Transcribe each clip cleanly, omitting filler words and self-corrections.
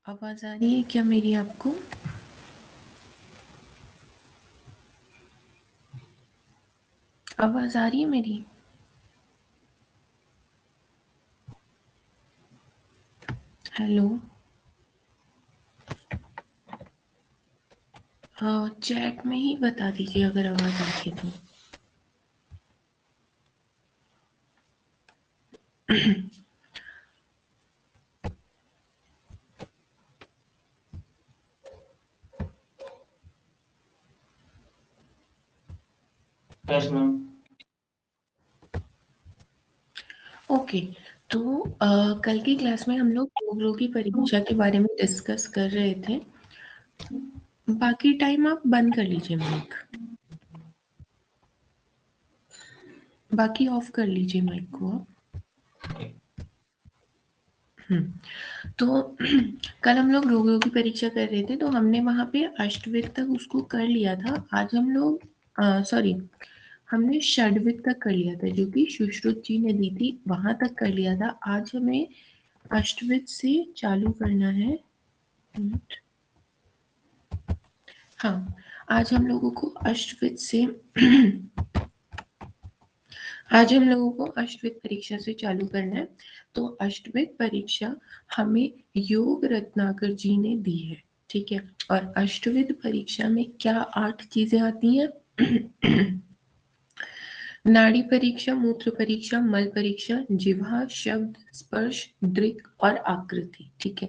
आवाज आ रही है क्या मेरी आपको? आवाज आ रही है मेरी? हेलो। हाँ, चैट में ही बता दीजिए अगर आवाज आ रही है तो। Yes ma'am. ओके। तो कल की क्लास में हम लोग लोगों की परीक्षा के बारे में डिस्कस कर रहे थे। बाकी टाइम आप बंद कर लीजिए माइक, बाकी ऑफ कर लीजिए माइक को आप। तो कल हम लोग रोगियों की परीक्षा कर रहे थे, तो हमने वहां पे अष्टविध तक उसको कर लिया था। आज हम लोग सॉरी, हमने षड्विध तक कर लिया था, जो कि सुश्रुत जी ने दी थी, वहां तक कर लिया था। आज हमें अष्टविध से चालू करना है। हाँ, आज हम लोगों को अष्टविध से आज हम लोगों को अष्टविध परीक्षा से चालू करना है। तो अष्टविध परीक्षा हमें योग रत्नाकर जी ने दी है, ठीक है। और अष्टविध परीक्षा में क्या 8 चीजें आती हैं? नाड़ी परीक्षा, मूत्र परीक्षा, मल परीक्षा, जिह्वा, शब्द, स्पर्श, दृक् और आकृति, ठीक है।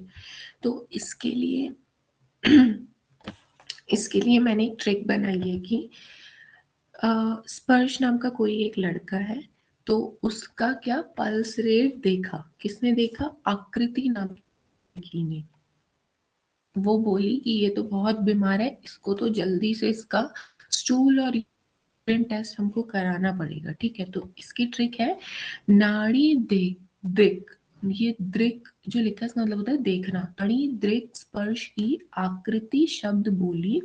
तो इसके लिए मैंने एक ट्रिक बनाई है कि स्पर्श नाम का कोई एक लड़का है, तो उसका क्या पल्स रेट देखा, किसने देखा? आकृति नाम की ने। वो बोली कि ये तो बहुत बीमार है, इसको तो जल्दी से इसका स्टूल और यूरिन टेस्ट हमको कराना पड़ेगा, ठीक है। तो इसकी ट्रिक है नाड़ी दृक्। ये दृक् जो लिखा है इसका मतलब होता है देखना। नाड़ी दृक् स्पर्श की आकृति शब्द बोली,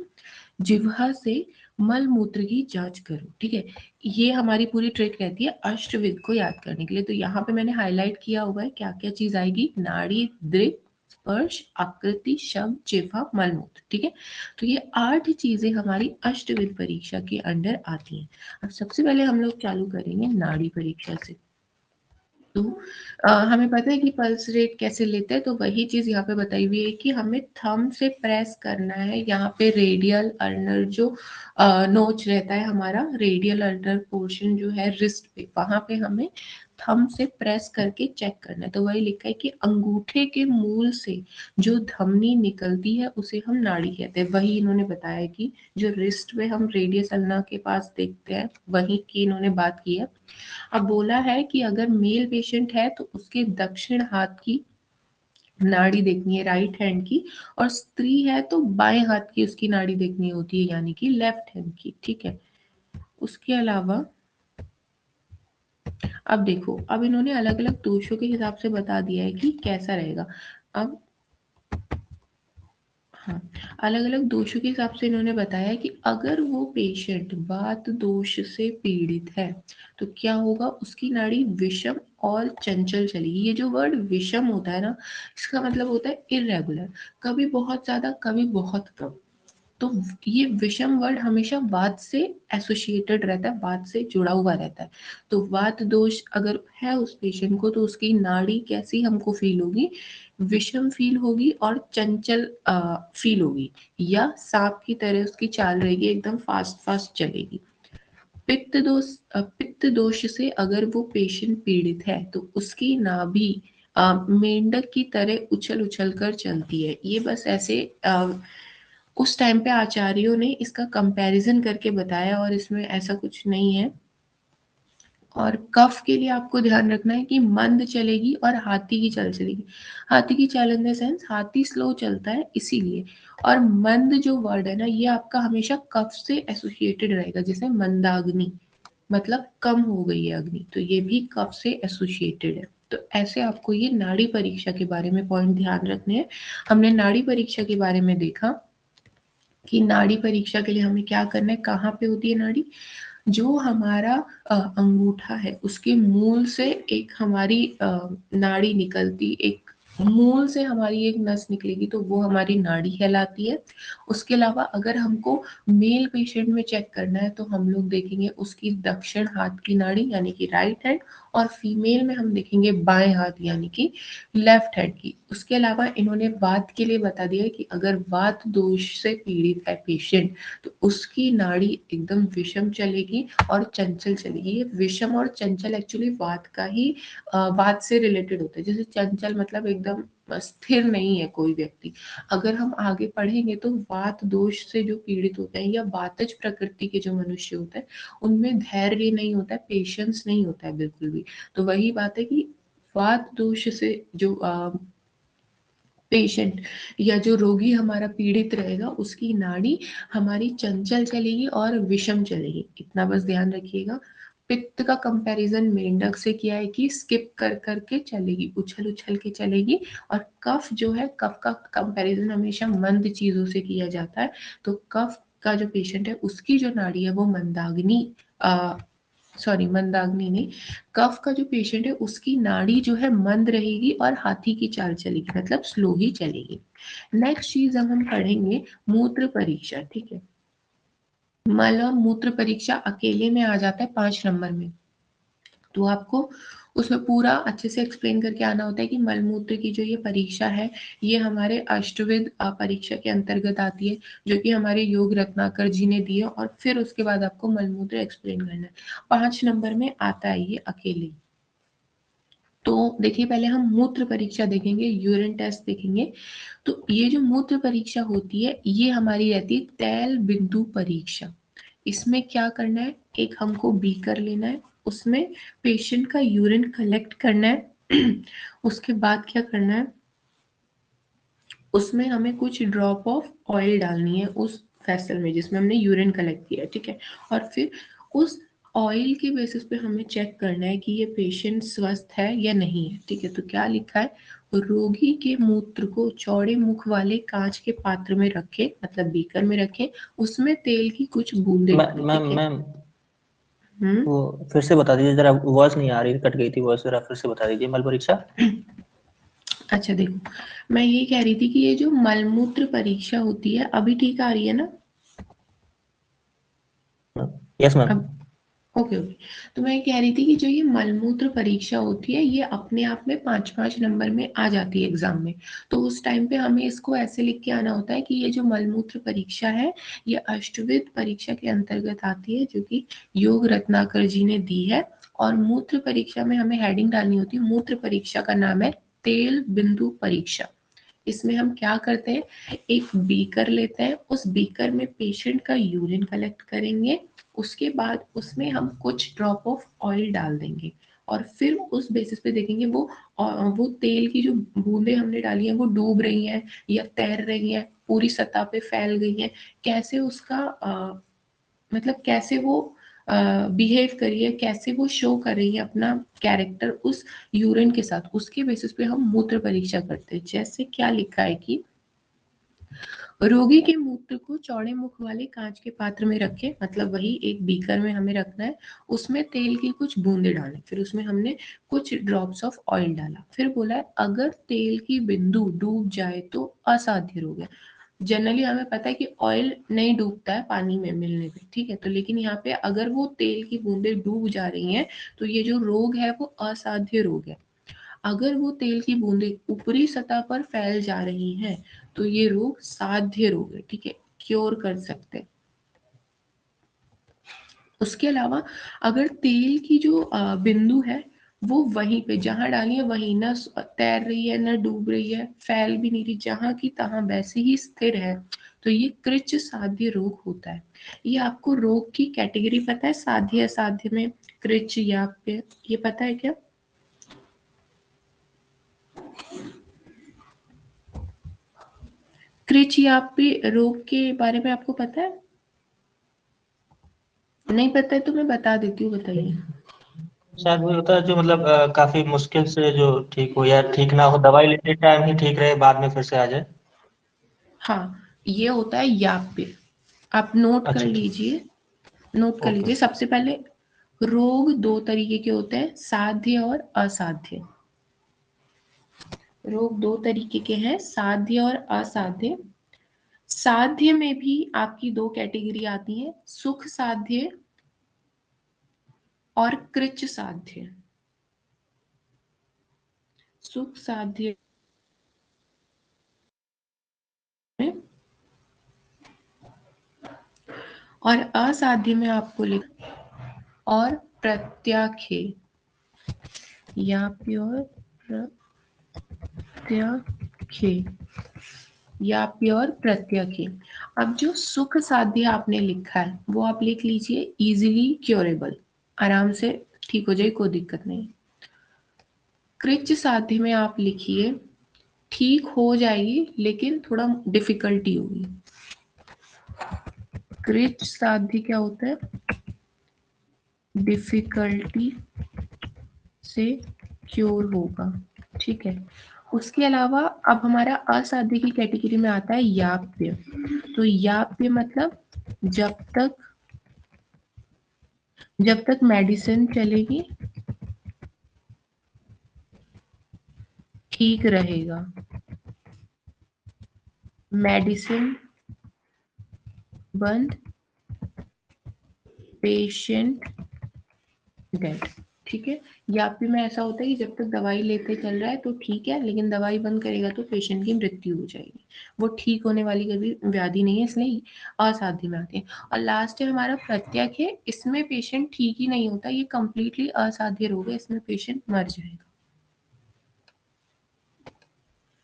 जिह्वा से मल मूत्र की जांच करो, ठीक है। ये हमारी पूरी ट्रिक रहती है अष्टविध को याद करने के लिए। तो यहाँ पे मैंने हाईलाइट किया हुआ है क्या क्या चीज आएगी: नाड़ी, दृक्, स्पर्श, आकृति, शब्द, जिह्वा, मल मूत्र, ठीक है। तो ये 8 चीजें हमारी अष्टविध परीक्षा के अंडर आती हैं। अब सबसे पहले हम लोग चालू करेंगे नाड़ी परीक्षा से। तो हमें पता है कि पल्स रेट कैसे लेते हैं, तो वही चीज यहाँ पे बताई हुई है कि हमें थंब से प्रेस करना है। यहाँ पे रेडियल अल्नर जो नोच रहता है, हमारा रेडियल अल्नर पोर्शन जो है रिस्ट पे, वहां पे हमें थंब से प्रेस करके चेक करना है। तो वही लिखा है कि अंगूठे के मूल से जो धमनी निकलती है उसे हम नाड़ी कहते हैं। वही इन्होंने बताया कि जो रिस्ट में हम रेडियस अल्ना के पास देखते हैं, वही की इन्होंने बात की है। अब बोला है कि अगर मेल पेशेंट है तो उसके दक्षिण हाथ की नाड़ी देखनी है, राइट हैंड की, और स्त्री है तो बाएं हाथ की उसकी नाड़ी देखनी होती है, यानी कि लेफ्ट हैंड की, ठीक है। उसके अलावा अब देखो, अब इन्होंने अलग अलग दोषों के हिसाब से बता दिया है कि कैसा रहेगा। अब हाँ, अलग अलग दोषों के हिसाब से इन्होंने बताया कि अगर वो पेशेंट वात दोष से पीड़ित है तो क्या होगा, उसकी नाड़ी विषम और चंचल चलेगी। ये जो वर्ड विषम होता है ना, इसका मतलब होता है इरेगुलर, कभी बहुत ज्यादा कभी बहुत कम। तो ये विषम वर्ड हमेशा वात से एसोसिएटेड रहता है, वात से जुड़ा हुआ रहता है। तो वात दोष अगर है उस पेशेंट को, तो उसकी नाड़ी कैसी हमको फील होगी? विषम फील होगी और चंचल फील होगी, या सांप की तरह उसकी चाल रहेगी, एकदम फास्ट फास्ट चलेगी। पित्त दोष से अगर वो पेशेंट पीड़ित है तो उसकी नाभि मेंढक की तरह उछल उछल कर चलती है। ये बस ऐसे उस टाइम पे आचार्यों ने इसका कंपैरिजन करके बताया, और इसमें ऐसा कुछ नहीं है। और कफ के लिए आपको ध्यान रखना है कि मंद चलेगी और हाथी की चाल चलेगी। हाथी की चाल इन द सेंस हाथी स्लो चलता है इसीलिए। और मंद जो वर्ड है ना, ये आपका हमेशा कफ से एसोसिएटेड रहेगा, जैसे मंदाग्नि मतलब कम हो गई है अग्नि, तो ये भी कफ से एसोसिएटेड है। तो ऐसे आपको ये नाड़ी परीक्षा के बारे में पॉइंट ध्यान रखने हैं। हमने नाड़ी परीक्षा के बारे में देखा कि नाड़ी परीक्षा के लिए हमें क्या करना है, कहाँ पे होती है नाड़ी। जो हमारा अंगूठा है उसके मूल से एक हमारी नाड़ी निकलती, एक मूल से हमारी एक नस निकलेगी तो वो हमारी नाड़ी कहलाती है। उसके अलावा अगर हमको मेल पेशेंट में चेक करना है तो हम लोग देखेंगे उसकी दक्षिण हाथ की नाड़ी यानी कि राइट हैंड, और फीमेल में हम देखेंगे बाएं हाथ यानी कि लेफ्ट हैंड की। उसके अलावा इन्होंने वात के लिए बता दिया कि अगर वात दोष से पीड़ित है पेशेंट तो उसकी नाड़ी एकदम विषम चलेगी और चंचल चलेगी। ये विषम और चंचल एक्चुअली वात का ही वात से रिलेटेड होता है। जैसे चंचल मतलब एकदम स्थिर नहीं है कोई व्यक्ति। अगर हम आगे पढ़ेंगे तो वात दोष से जो पीड़ित होते हैं या वातज प्रकृति के जो मनुष्य होते हैं उनमें धैर्य नहीं होता है, पेशेंस नहीं होता है बिल्कुल भी। तो वही बात है कि वात दोष से जो पेशेंट या जो रोगी हमारा पीड़ित रहेगा उसकी नाड़ी हमारी चंचल चलेगी और विषम चलेगी। इतना बस ध्यान रखिएगा। पित्त का कंपैरिजन मेंढक से किया है कि स्किप कर करके चलेगी, उछल उछल के चलेगी। और कफ जो है, कफ का कंपैरिजन हमेशा मंद चीजों से किया जाता है। तो कफ का जो पेशेंट है उसकी जो नाड़ी है वो मंदाग्नि सॉरी मंदाग्नि नहीं, कफ का जो पेशेंट है उसकी नाड़ी जो है मंद रहेगी और हाथी की चाल चलेगी, मतलब स्लो ही चलेगी। नेक्स्ट चीज अब हम पढ़ेंगे मूत्र परीक्षा। ठीक है, मल और मूत्र परीक्षा अकेले में आ जाता है 5 नंबर में। तो आपको उसमें पूरा अच्छे से एक्सप्लेन करके आना होता है कि मलमूत्र की जो ये परीक्षा है ये हमारे अष्टविध परीक्षा के अंतर्गत आती है, जो कि हमारे योग रत्नाकर जी ने दी है। और फिर उसके बाद आपको मलमूत्र एक्सप्लेन करना है। 5 नंबर में आता है ये अकेले। तो देखिए पहले हम मूत्र परीक्षा देखेंगे, यूरिन टेस्ट देखेंगे। तो ये जो मूत्र परीक्षा होती है ये हमारी रहती है तैल बिंदु परीक्षा। इसमें क्या करना है, एक हमको बीकर लेना है, उसमें पेशेंट का यूरिन कलेक्ट करना है। उसके बाद क्या करना है, उसमें हमें कुछ ड्रॉप ऑफ ऑयल डालनी है उस वेसल में जिसमें हमने यूरिन कलेक्ट किया है। ठीक है, और फिर उस ऑयल के बेसिस पे हमें चेक करना है कि ये पेशेंट स्वस्थ है या नहीं है। ठीक है, तो क्या लिखा है, रोगी के मूत्र को चौड़े मुख वाले कांच के पात्र में रखे, मतलब बीकर में रखे, उसमें तेल की कुछ बूंदे डालें। मैम ठीक है। मैम हम्म। वो फिर से बता दीजिए जरा, वॉइस नहीं आ रही, कट गई थी वॉइस, जरा फिर से बता दीजिए मल परीक्षा। अच्छा देखो, मैं ये कह रही थी कि ये जो मलमूत्र परीक्षा होती है, अभी ठीक आ रही है ना? Yes ma'am. अब ओके ओके। तो मैं कह रही थी कि जो ये मलमूत्र परीक्षा होती है ये अपने आप में 5-5 नंबर में आ जाती है एग्जाम में। तो उस टाइम पे हमें इसको ऐसे लिख के आना होता है कि ये जो मलमूत्र परीक्षा है ये अष्टविध परीक्षा के अंतर्गत आती है, जो कि योग रत्नाकर जी ने दी है। और मूत्र परीक्षा में हमें हेडिंग डालनी होती है, मूत्र परीक्षा का नाम है तेल बिंदु परीक्षा। इसमें हम क्या करते हैं, एक बीकर लेते हैं, उस बीकर में पेशेंट का यूरिन कलेक्ट करेंगे, उसके बाद उसमें हम कुछ ड्रॉप ऑफ ऑयल डाल देंगे और फिर उस बेसिस पे देखेंगे वो तेल की जो बूंदे हमने डाली हैं वो डूब रही हैं या तैर रही हैं, पूरी सतह पे फैल गई हैं, कैसे उसका मतलब कैसे वो बिहेव करी है, कैसे वो शो कर रही है अपना कैरेक्टर उस यूरिन के साथ, उसके बेसिस पे हम मूत्र परीक्षा करते हैं। जैसे क्या लिखा है कि रोगी के मूत्र को चौड़े मुख वाले कांच के पात्र में रखें, मतलब वही एक बीकर में हमें रखना है, उसमें तेल की कुछ बूंदे डालें, फिर उसमें हमने कुछ ड्रॉप्स ऑफ ऑयल डाला, फिर बोला है अगर तेल की बिंदु डूब जाए तो असाध्य रोग है। जनरली हमें पता है कि ऑयल नहीं डूबता है पानी में मिलने पे, ठीक है, तो लेकिन यहाँ पे अगर वो तेल की बूंदे डूब जा रही हैं तो ये जो रोग है वो असाध्य रोग है। अगर वो तेल की बूंदे ऊपरी सतह पर फैल जा रही हैं तो ये रोग साध्य रोग है। ठीक है, क्योर कर सकते हैं। उसके अलावा अगर तेल की जो बिंदु है वो वहीं पे जहां डाली है वहीं ना तैर रही है ना डूब रही है, फैल भी नहीं रही, जहां की तहां वैसे ही स्थिर है, तो ये कृच्च साध्य रोग होता है। ये आपको रोग की कैटेगरी पता है, साध्य असाध्य में, कृच्च या पे, ये पता है क्या? कृच्च या पे रोग के बारे में आपको पता है? नहीं पता है तो मैं बता देती हूँ, बताइए। शायद वही होता है जो मतलब काफी मुश्किल से जो ठीक हो या ठीक ना हो, दवाई लेते टाइम ही ठीक रहे, बाद में फिर से आ जाए। हाँ, ये होता है याप्य। आप नोट कर अच्छा ठीक। लीजिए, नोट कर ओके। लीजिए। सबसे पहले रोग दो तरीके के होते हैं, साध्य और असाध्य। रोग दो तरीके के हैं, साध्य और असाध्य। साध्य में भी आपकी दो कैटेगरी आती है, सुख साध्य और कृच साध्य। सुख साध्य में और असाध्य में आपको लिख और प्रत्याख्य या प्योर प्रत्याख्य या प्योर प्रत्याख्य। अब जो सुख साध्य आपने लिखा है वो आप लिख लीजिए इजीली क्योरेबल, आराम से ठीक हो जाए, कोई दिक्कत नहीं। कृच साध्य में आप लिखिए ठीक हो जाएगी लेकिन थोड़ा डिफिकल्टी होगी। कृच साध्य क्या होता है, डिफिकल्टी से क्योर होगा, ठीक है। उसके अलावा अब हमारा असाध्य की कैटेगरी में आता है याप्य। तो याप्य मतलब जब तक मेडिसिन चलेगी ठीक रहेगा, मेडिसिन बंद पेशेंट डेड, ठीक है। याप्य में ऐसा होता है कि जब तक दवाई लेते चल रहा है तो ठीक है, लेकिन दवाई बंद करेगा तो पेशेंट की मृत्यु हो जाएगी, वो ठीक होने वाली कभी व्याधि नहीं है, इसलिए असाध्य में आती है। और लास्ट है हमारा प्रत्यक्ष है, इसमें पेशेंट ठीक ही नहीं होता, ये कंप्लीटली असाध्य रोग है, इसमें पेशेंट मर जाएगा।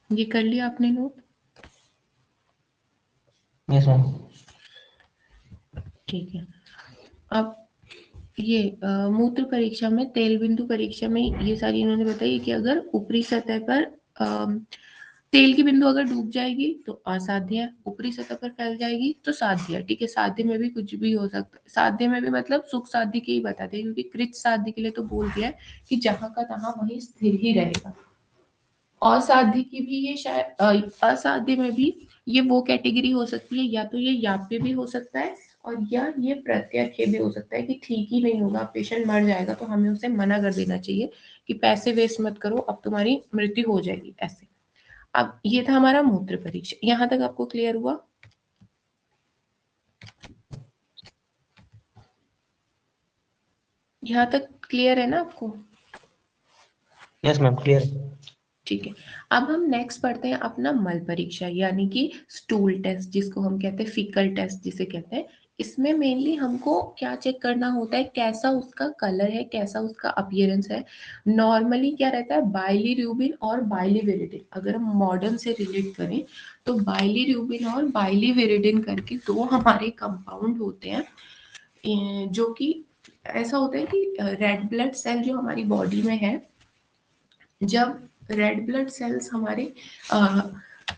ये कर लिया आपने नोट? Yes ma'am. ठीक है। अब ये मूत्र परीक्षा में, तेल बिंदु परीक्षा में ये सारी इन्होंने बताई कि अगर ऊपरी सतह पर तेल की बिंदु अगर डूब जाएगी तो असाध्य है, ऊपरी सतह पर फैल जाएगी तो साध्य है, ठीक है। साध्य में भी कुछ भी हो सकता है, साध्य में भी मतलब सुख साध्य के ही बताते हैं, क्योंकि कृत साध्य के लिए तो बोल दिया है कि जहां का तहां वहीं स्थिर ही रहेगा। असाध्य की भी ये शायद असाध्य में भी ये वो कैटेगरी हो सकती है, या तो ये याप्य भी हो सकता है और या ये प्रत्यक्ष भी हो सकता है कि ठीक ही नहीं होगा, पेशेंट मर जाएगा, तो हमें उसे मना कर देना चाहिए कि पैसे वेस्ट मत करो, अब तुम्हारी मृत्यु हो जाएगी, ऐसे। अब ये था हमारा मूत्र परीक्षा, यहां तक आपको क्लियर हुआ? यहां तक क्लियर है ना आपको? Yes ma'am clear. ठीक है। अब हम नेक्स्ट पढ़ते हैं अपना मल परीक्षा, यानी कि स्टूल टेस्ट, जिसको हम कहते हैं फीकल टेस्ट जिसे कहते हैं। इसमें मेनली हमको क्या चेक करना होता है, कैसा उसका कलर है, कैसा उसका अपीयरेंस है। नॉर्मली क्या रहता है, बाइलीरुबिन और बाइलीविरिडिन, अगर हम मॉडर्न से रिलेट करें तो बाइलीरुबिन और बाइलीविरिडिन करके दो हमारे कंपाउंड होते हैं, जो कि ऐसा होता है कि रेड ब्लड सेल जो हमारी बॉडी में है, जब रेड ब्लड सेल्स हमारे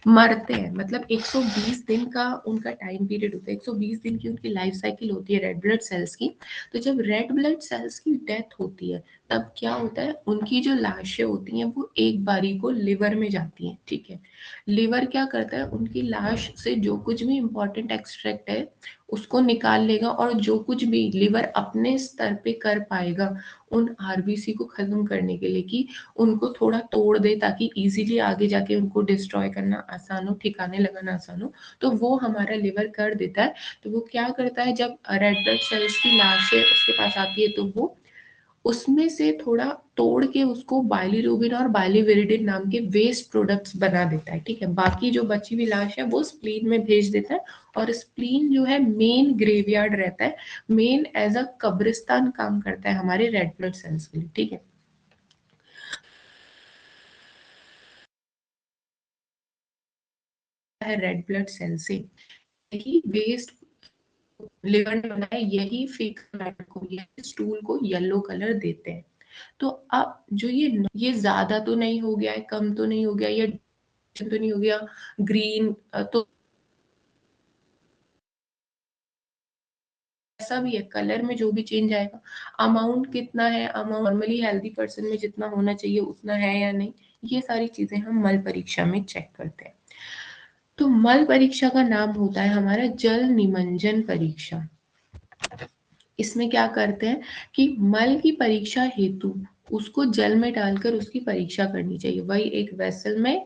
मरते हैं, मतलब 120 दिन का उनका टाइम पीरियड होता है, 120 दिन की उनकी लाइफ साइकिल होती है रेड ब्लड सेल्स की। तो जब रेड ब्लड सेल्स की डेथ होती है तब क्या होता है, उनकी जो लाशें होती हैं वो एक बारी को लिवर में जाती हैं, ठीक है। लिवर क्या करता है, उनकी लाश से जो कुछ भी इंपॉर्टेंट एक्सट्रैक्ट है उसको निकाल लेगा, और जो कुछ भी लिवर अपने स्तर पे कर पाएगा उन आरबीसी को खत्म करने के लिए, कि उनको थोड़ा तोड़ दे ताकि इजीली आगे जाके उनको डिस्ट्रॉय करना आसान हो, ठिकाने लगाना आसान हो, तो वो हमारा लिवर कर देता है। तो वो क्या करता है, जब रेड ब्लड सेल्स की लाशें उसके पास आती है तो वो उसमें से थोड़ा तोड़ के उसको बाइलीरुबिन और बाइलीविरिडिन नाम के वेस्ट प्रोडक्ट्स बना देता है, ठीक है। बाकी जो बची हुई लाश है वो स्प्लीन में भेज देता है, और स्प्लीन जो है मेन ग्रेवयार्ड रहता है, मेन एज अ कब्रिस्तान काम करता है हमारे रेड ब्लड सेल्स के लिए, ठीक है। रेड ब्लड सेल से यही वेस्ट लिवर ने बनाया, यही फेक मैटर को, यही स्टूल को येलो कलर देते हैं। तो अब जो ये ज्यादा तो नहीं हो गया है, कम तो नहीं हो गया, या तो नहीं हो गया ग्रीन, तो ऐसा भी है कलर में जो भी चेंज आएगा। अमाउंट कितना है, अमाउंट नॉर्मली हेल्दी पर्सन में जितना होना चाहिए उतना है या नहीं, ये सारी चीजें हम मल परीक्षा में चेक करते हैं। तो मल परीक्षा का नाम होता है हमारा जल निमंजन परीक्षा। इसमें क्या करते हैं कि मल की परीक्षा हेतु उसको जल में डालकर उसकी परीक्षा करनी चाहिए। वही एक वेसल में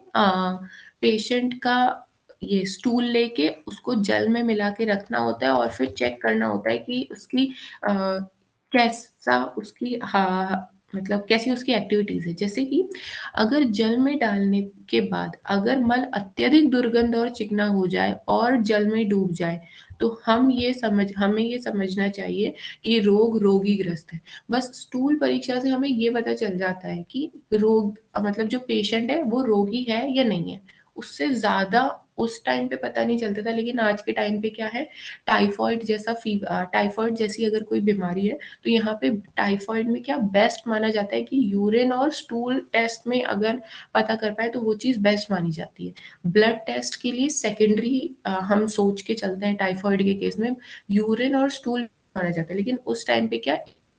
पेशेंट का ये स्टूल लेके उसको जल में मिला के रखना होता है और फिर चेक करना होता है कि उसकी कैसा उसकी मतलब कैसी उसकी एक्टिविटीज है। जैसे कि अगर जल में डालने के बाद अगर मल अत्यधिक दुर्गंध और चिकना हो जाए और जल में डूब जाए तो हमें ये समझना चाहिए कि रोग रोगीग्रस्त है। बस स्टूल परीक्षा से हमें ये पता चल जाता है कि रोग मतलब जो पेशेंट है वो रोगी है या नहीं है। उससे ज्यादा उस टाइम पे पता नहीं चलता था, लेकिन आज के टाइम पे क्या है, टाइफॉइड जैसी अगर कोई बीमारी है तो यहाँ पे टाइफॉइड में क्या बेस्ट माना जाता है कि यूरिन और स्टूल टेस्ट में अगर पता कर पाए तो वो चीज बेस्ट मानी जाती है। ब्लड टेस्ट के लिए सेकेंडरी हम सोच के चलते हैं, टाइफॉइड के केस में यूरिन और स्टूल माना जाता है। लेकिन उस टाइम पे क्या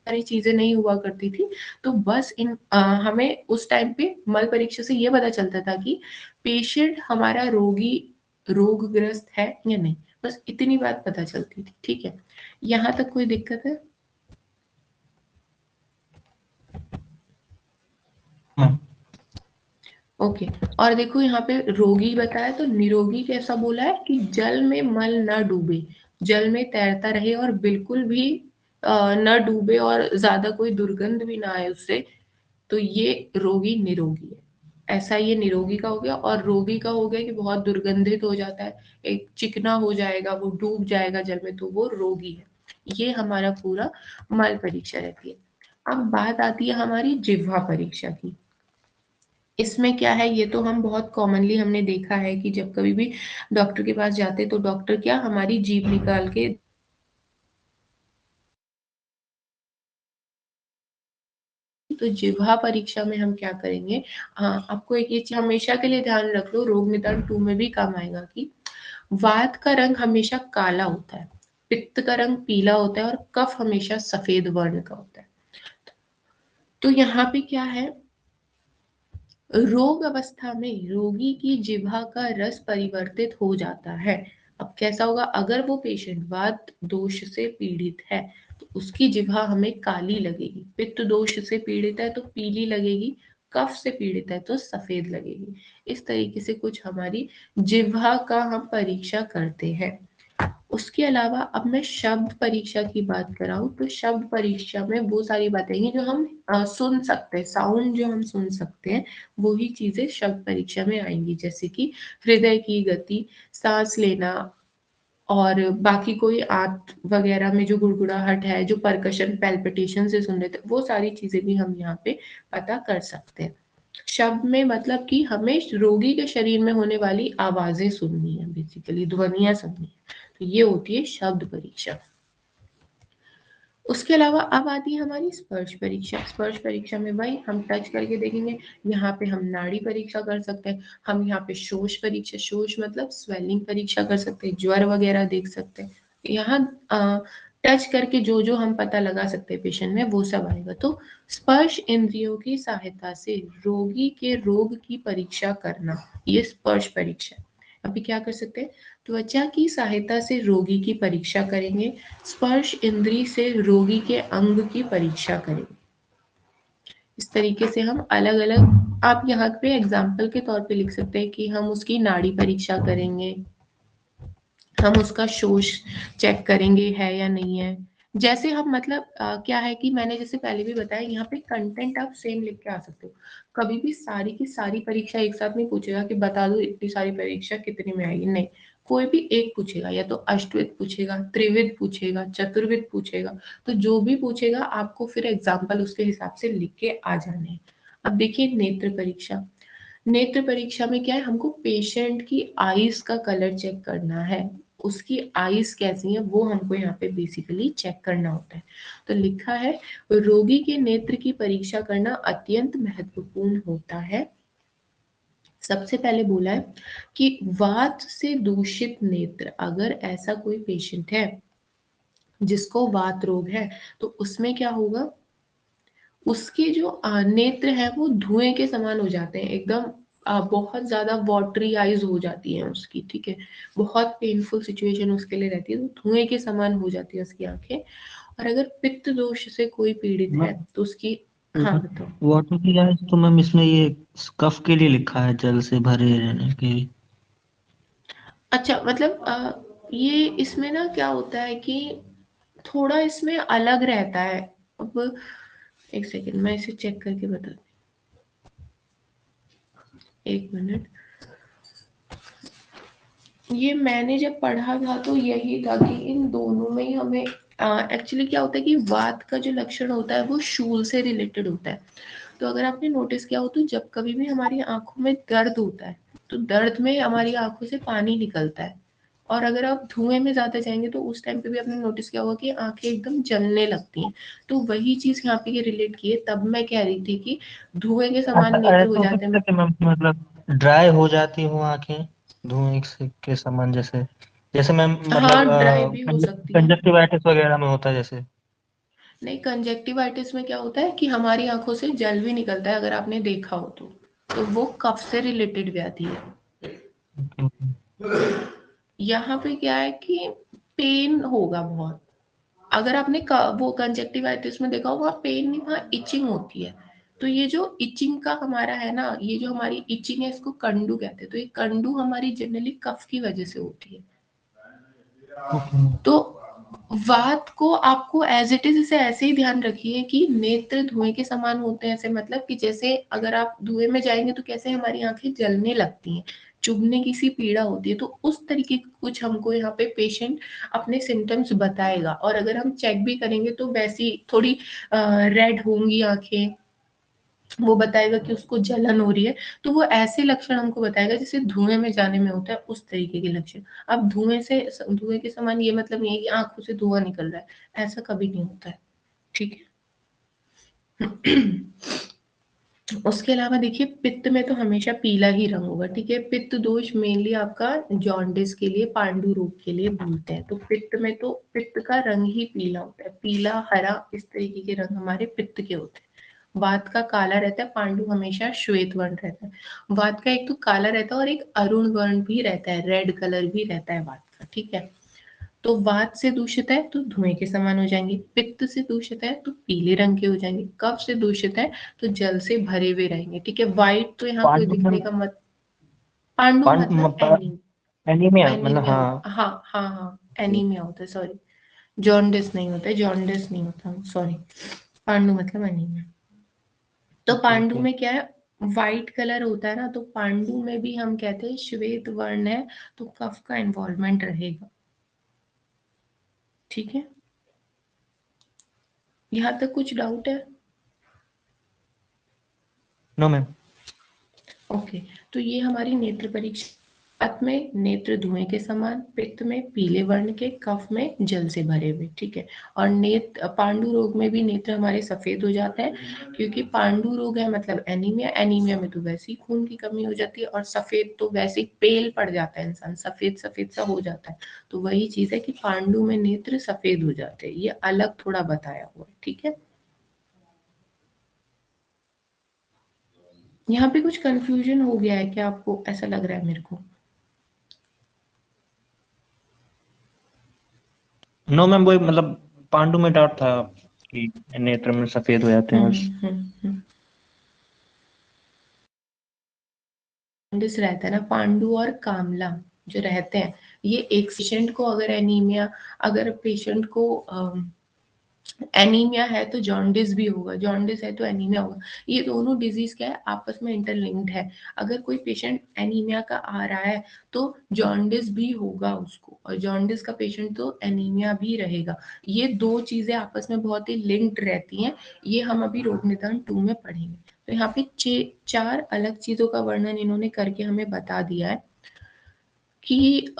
सारी चीजें नहीं हुआ करती थी, तो बस हमें उस टाइम पे मल परीक्षा से ये पता चलता था कि पेशेंट हमारा रोगग्रस्त है या नहीं, बस इतनी बात पता चलती थी। ठीक है, यहाँ तक कोई दिक्कत है? ओके। और देखो यहाँ पे रोगी बताया तो निरोगी कैसा बोला है कि जल में मल न डूबे, जल में तैरता रहे और बिल्कुल भी न डूबे और ज्यादा कोई दुर्गंध भी ना आए उससे, तो ये रोगी निरोगी है। ऐसा ये निरोगी का हो गया। और रोगी का हो गया कि बहुत दुर्गंधित हो जाता है, एक चिकना हो जाएगा, वो डूब जाएगा जल में, तो वो रोगी है। ये हमारा पूरा मल परीक्षा रहती है। अब बात आती है हमारी जिह्वा परीक्षा की। इसमें क्या है, ये तो हम बहुत कॉमनली हमने देखा है कि जब कभी भी डॉक्टर के पास जाते तो डॉक्टर क्या हमारी जीभ निकाल के, तो जिह्वा परीक्षा में हम क्या करेंगे। हाँ, आपको एक ये चीज हमेशा के लिए ध्यान रख लो, रोग निदान 2 में भी काम आएगा कि वात का रंग हमेशा काला होता है, पित्त का रंग पीला होता है और कफ हमेशा सफेद वर्ण का होता है। तो यहाँ पे क्या है, रोग अवस्था में रोगी की जिह्वा का रस परिवर्तित हो जाता है। अब कैसा होगा, अगर वो पेशेंट वात दोष से पीड़ित है तो उसकी जिह्वा हमें काली लगेगी, पित्त दोष से पीड़ित है तो पीली लगेगी, कफ से पीड़ित है तो सफेद लगेगी। इस तरीके से कुछ हमारी जिह्वा का हम परीक्षा करते हैं। उसके अलावा अब मैं शब्द परीक्षा की बात कराऊं तो शब्द परीक्षा में वो सारी बातें हैं जो हम सुन सकते हैं, साउंड जो हम सुन सकते हैं वो ही चीजें शब्द परीक्षा में आएंगी। जैसे कि हृदय की गति, सांस लेना, और बाकी कोई आंत वगैरह में जो गुड़गुड़ाहट है, जो परकशन पैल्पिटेशन से सुन रहे थे, वो सारी चीजें भी हम यहाँ पे पता कर सकते हैं। शब्द में मतलब कि हमें रोगी के शरीर में होने वाली आवाजें सुननी है, बेसिकली ध्वनियां सुननी है, तो ये होती है शब्द परीक्षा। उसके अलावा अब आती है हमारी स्पर्श परीक्षा। स्पर्श परीक्षा में भाई हम टच करके देखेंगे, यहाँ पे हम नाड़ी परीक्षा कर सकते हैं, हम यहाँ पे शोष परीक्षा, शोष मतलब स्वेलिंग परीक्षा कर सकते हैं, ज्वर वगैरह देख सकते हैं। यहाँ टच करके जो जो हम पता लगा सकते हैं पेशेंट में वो सब आएगा। तो स्पर्श इंद्रियों की सहायता से रोगी के रोग की परीक्षा करना, ये स्पर्श परीक्षा। अभी क्या कर सकते हैं, त्वचा की सहायता से रोगी की परीक्षा करेंगे, स्पर्श इंद्री से रोगी के अंग की परीक्षा करेंगे। इस तरीके से हम अलग अलग, आप यहाँ पे एग्जाम्पल के तौर पे लिख सकते हैं कि हम उसकी नाड़ी परीक्षा करेंगे, हम उसका शोष चेक करेंगे है या नहीं है। जैसे हम मतलब क्या है कि मैंने जैसे पहले भी बताया, यहाँ पे कंटेंट आप सेम लिख के आ सकते हो। कभी भी सारी की सारी परीक्षा एक साथ नहीं पूछेगा कि बता दो इतनी सारी परीक्षा कितने में आएगी, नहीं, कोई भी एक पूछेगा, या तो अष्टविध पूछेगा, त्रिविध पूछेगा, चतुर्विध पूछेगा। तो जो भी पूछेगा आपको फिर एग्जाम्पल उसके हिसाब से लिख के आ जाने हैं। अब देखिए नेत्र परीक्षा। नेत्र परीक्षा में क्या है, हमको पेशेंट की आईज का कलर चेक करना है, उसकी आईज कैसी है वो हमको यहाँ पे बेसिकली चेक करना होता है। तो लिखा है, रोगी के नेत्र की परीक्षा करना अत्यंत महत्वपूर्ण होता है। सबसे पहले बोला है कि वात से दूषित नेत्र, अगर ऐसा कोई पेशेंट है जिसको वात रोग है तो उसमें क्या होगा, उसके जो नेत्र है वो धुएं के समान हो जाते हैं, एकदम बहुत ज्यादा वाटरी आईज हो जाती है उसकी। ठीक है, बहुत पेनफुल सिचुएशन उसके लिए रहती है, तो धुएं के समान हो जाती है उसकी आंखें। और अगर पित्त दोष से कोई पीड़ित है तो उसकी हाँ बताओ। वाटर की गैस तो मैम इसमें ये कफ के लिए लिखा है, जल से भरे रहने के लिए। अच्छा मतलब ये इसमें ना क्या होता है कि थोड़ा इसमें अलग रहता है। अब एक सेकेंड मैं इसे चेक करके बताती हूँ, एक मिनट। ये मैंने जब पढ़ा था तो यही था कि इन दोनों में ही हमें एक्चुअली क्या होता है कि वात का जो लक्षण होता है वो शूल से रिलेटेड होता है। तो अगर आपने नोटिस किया हो तो जब कभी भी हमारी आंखों में दर्द होता है तो दर्द में हमारी आंखों से पानी निकलता है। और अगर आप धुएं में ज्यादा जाएंगे तो उस टाइम पे भी आपने नोटिस किया होगा कि आंखें एकदम जलने लगती हैं। तो वही चीज यहाँ पे ये रिलेट की है, तब मैं कह रही थी कि धुएं के समान ऐसा नेत्र हो ऐसा हो जाते सकता हैं। है कि मैम मतलब ड्राई हो जाती हूँ आंखें धुएं के समान, जैसे जैसे मैम मतलब हाँ ड्राई भी हो सकती है। कंजक्टिवाइटिस वगैरह में होता है जैसे। नहीं, कंजेक्टिवाइटिस में क्या होता है कि हमारी आंखों से जल भी निकलता है, अगर आपने देखा हो तो वो कफ से रिलेटेड व्याधि है। यहाँ पे क्या है कि पेन होगा बहुत। अगर आपने वो कंजेक्टिवाइटिस में देखा हो वहाँ पेन नहीं, वहाँ इचिंग होती है। तो ये जो इचिंग का हमारा है ना, ये जो हमारी इचिंग है इसको कंडू कहते हैं। तो ये कंडू हमारी जनरली कफ की वजह से होती है। ओके। तो वात को आपको एज इट इज इसे ऐसे ही ध्यान रखिए कि नेत्र धुएं के समान होते हैं। ऐसे मतलब कि जैसे अगर आप धुएं में जाएंगे तो कैसे हमारी आंखें जलने लगती हैं, चुभने की सी पीड़ा होती है, तो उस तरीके का कुछ हमको यहाँ पे पेशेंट अपने सिम्टम्स बताएगा। और अगर हम चेक भी करेंगे तो वैसी थोड़ी रेड होंगी आंखें, वो बताएगा कि उसको जलन हो रही है। तो वो ऐसे लक्षण हमको बताएगा जैसे धुएं में जाने में होता है, उस तरीके के लक्षण। अब धुएं के समान ये मतलब नहीं है कि आंखों से धुआं निकल रहा है, ऐसा कभी नहीं होता है। ठीक है। उसके अलावा देखिए पित्त में तो हमेशा पीला ही रंग होगा। ठीक है, पित्त दोष मेनली आपका जॉन्डिस के लिए, पांडु रोग के लिए बोलते हैं। तो पित्त में तो पित्त का रंग ही पीला होता है, पीला हरा इस तरीके के रंग हमारे पित्त के होते हैं। वात का काला रहता है, पांडु हमेशा श्वेत वर्ण रहता है। वात का एक तो काला रहता है और एक अरुण वर्ण भी रहता है, रेड कलर भी रहता है वात का। ठीक है, तो वात से दूषित है तो धुएं के समान हो जाएंगे, पित्त से दूषित है तो पीले रंग के हो जाएंगे, कफ से दूषित है तो जल से भरे हुए रहेंगे। ठीक है, व्हाइट तो यहाँ कोई पांडु दिखने में का मत। पांडु मतलब एनीमिया मतलब, एनीमिया हाँ। होता, हाँ हाँ हाँ एनीमिया होता है, सॉरी। जॉन्डिस नहीं होता है, जॉन्डिस नहीं होता, सॉरी। पांडु मतलब एनीमिया। तो ओके पांडु ओके। में क्या है, व्हाइट कलर होता है ना, तो पांडु में भी हम कहते हैं श्वेत वर्ण है, तो कफ का इन्वॉल्वमेंट रहेगा। ठीक है, यहाँ तक कुछ डाउट है? No ma'am. ओके, तो ये हमारी नेत्र परीक्षा। वात में नेत्र धुएं के समान, पित्त में पीले वर्ण के, कफ में जल से भरे हुए। ठीक है, और नेत्र पांडु रोग में भी नेत्र हमारे सफेद हो जाते हैं, क्योंकि पांडु रोग है मतलब एनीमिया, एनीमिया में तो वैसे ही खून की कमी हो जाती है, और सफेद तो वैसे ही पेल पड़ जाता है इंसान, सफेद सफेद सा हो जाता है। तो वही चीज है कि पांडु में नेत्र सफेद हो जाते हैं, ये अलग थोड़ा बताया हुआ है। ठीक है, यहाँ पे कुछ कंफ्यूजन हो गया है क्या आपको, ऐसा लग रहा है मेरे को? नो मैम, वही मतलब पांडु में डाउट था कि नेत्र में सफेद हो जाते हैं बस। हम्म। जॉन्डिस रहता है ना, पांडु और कामला जो रहते हैं, ये एक पेशेंट को अगर एनीमिया, अगर पेशेंट को एनीमिया है तो जॉन्डिस भी होगा, जॉन्डिस है तो एनीमिया होगा। ये दोनों डिजीज क्या है, आपस में इंटरलिंक्ड है। अगर कोई पेशेंट एनीमिया का आ रहा है तो जॉन्डिस भी होगा उसको, और जॉन्डिस का पेशेंट तो एनीमिया भी रहेगा। ये दो चीजें आपस में बहुत ही लिंक्ड रहती हैं। ये हम अभी रोग निदान 2 में पढ़ेंगे। तो यहाँ पे 4 अलग चीजों का वर्णन इन्होंने करके हमें बता दिया है कि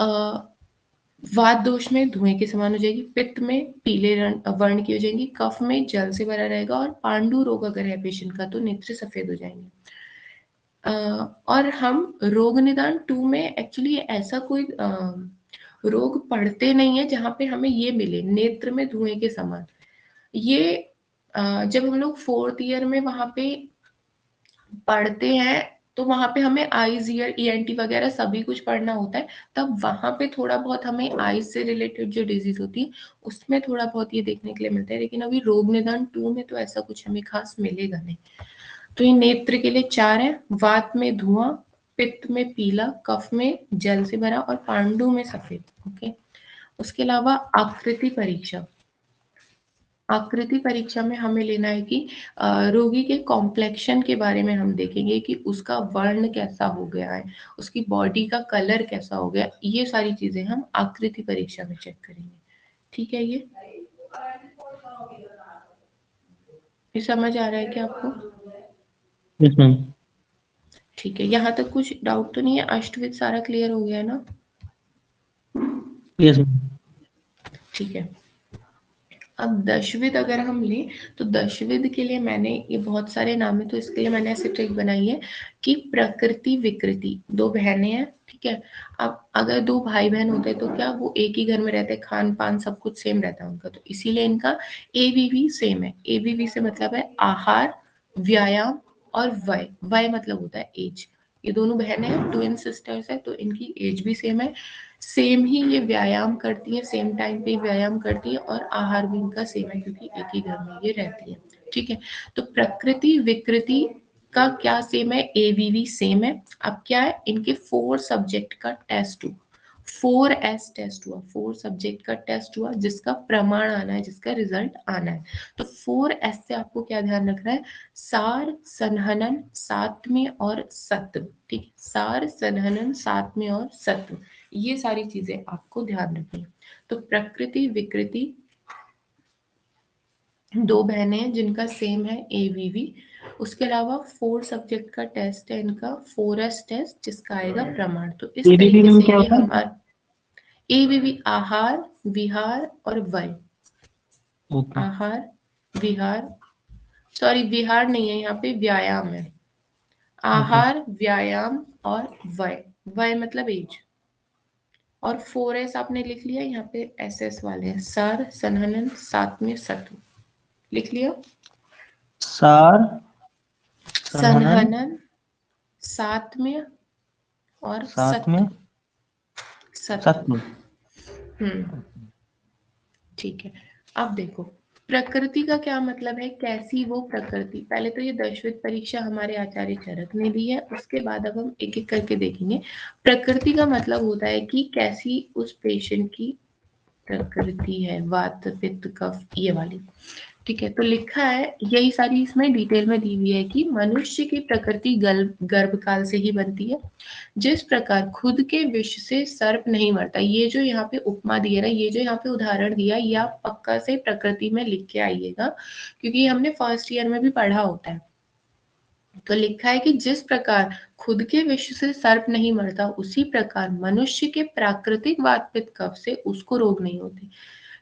वात दोष में धुएं के समान हो जाएगी, पित्त में पीले वर्ण की हो जाएंगी, कफ में जल से भरा रहेगा, और पांडु रोग अगर है पेशेंट का तो नेत्र सफेद हो जाएंगे। और हम रोग निदान 2 में एक्चुअली ऐसा कोई रोग पढ़ते नहीं है जहां पे हमें ये मिले नेत्र में धुएं के समान। ये जब हम लोग 4th ईयर में वहां पे पढ़ते हैं तो वहां पे हमें आईज, ईयर, ईएनटी वगैरह सभी कुछ पढ़ना होता है, तब वहां पे थोड़ा बहुत हमें आईज से रिलेटेड जो डिजीज होती है उसमें थोड़ा बहुत ये देखने के लिए मिलता है, लेकिन अभी रोग निदान 2 में तो ऐसा कुछ हमें खास मिलेगा नहीं। तो ये नेत्र के लिए 4 है, वात में धुआं, पित्त में पीला, कफ में जल से भरा और पांडु में सफेद। ओके, उसके अलावा आकृति परीक्षा। आकृति परीक्षा में हमें लेना है कि रोगी के कॉम्प्लेक्शन के बारे में हम देखेंगे कि उसका वर्ण कैसा हो गया है, उसकी बॉडी का कलर कैसा हो गया, ये सारी चीजें हम आकृति परीक्षा में चेक करेंगे। ठीक है, ये समझ आ रहा है क्या आपको? Yes ma'am. ठीक है, यहाँ तक कुछ डाउट तो नहीं है? अष्टविध सारा क्लियर हो गया है ना? Yes ma'am. ठीक है, अब दशविध अगर हम लें तो दशविध के लिए मैंने, ये बहुत सारे नाम है तो इसके लिए मैंने ऐसे ट्रिक बनाई है कि प्रकृति विकृति, 2 बहनें हैं, ठीक है। अब अगर 2 भाई बहन होते तो क्या वो एक ही घर में रहते, खान पान सब कुछ सेम रहता है उनका, तो इसीलिए इनका एबीवी सेम है। एबीवी से मतलब है आहार, व्यायाम और वय। वय मतलब होता है एज। ये दोनों बहनें हैं, ट्विन सिस्टर्स है, तो इनकी एज भी सेम है, सेम ही ये व्यायाम करती है, सेम टाइम पे व्यायाम करती है और आहार भी इनका सेम है क्योंकि एक ही घर में ये रहती है। ठीक है, तो प्रकृति विकृति का क्या सेम है? एबीवी सेम है। अब क्या है, इनके 4 सब्जेक्ट का टेस्ट हुआ, 4S टेस्ट हुआ, 4 सब्जेक्ट का टेस्ट हुआ जिसका प्रमाण आना है, जिसका रिजल्ट आना है। तो 4S से आपको क्या ध्यान रखना है? सार, संहनन, सात्म्य और सत्व। ठीक है, सार, संहनन, सात्म्य और सत्व, ये सारी चीजें आपको ध्यान रखनी है। तो प्रकृति विकृति 2 बहनें हैं जिनका सेम है एबीवी। उसके अलावा 4 सब्जेक्ट का टेस्ट है इनका, 4S टेस्ट, जिसका आएगा प्रमाण। तो इस एबीवी तरीके में से क्या ये होता है? हमारा एबीवी आहार, विहार और वय। ओके। आहार, विहार, सॉरी विहार नहीं है, यहाँ पे व्यायाम है। ओके। आहार, व्यायाम और वय। वय मतलब एज। और 4S आपने लिख लिया, यहाँ पे SS वाले हैं, सार, संहनन, सात्म्य, सत्व। लिख लिया? सार, संहनन, संहनन, सात्म्य और साथ में सत्व। सत्व। सत्व। ठीक है, अब देखो प्रकृति का क्या मतलब है, कैसी वो प्रकृति। पहले तो ये दशविध परीक्षा हमारे आचार्य चरक ने दी है, उसके बाद अब हम एक एक करके देखेंगे। प्रकृति का मतलब होता है कि कैसी उस पेशेंट की प्रकृति है, वात, पित्त, कफ, ये वाली। ठीक है, तो लिखा है, यही सारी इसमें डिटेल में दी हुई है कि मनुष्य की प्रकृति गर्भकाल से ही बनती है। जिस प्रकार खुद के विष से सर्प नहीं मरता, ये जो यहाँ पे उपमा दिया है, ये जो यहाँ पे उदाहरण दिया, ये आप पक्का से प्रकृति में लिख के आइएगा क्योंकि हमने फर्स्ट ईयर में भी पढ़ा होता है। तो लिखा है कि जिस प्रकार खुद के विष से सर्प नहीं मरता, उसी प्रकार मनुष्य के प्राकृतिक वात पित्त कफ से उसको रोग नहीं होते।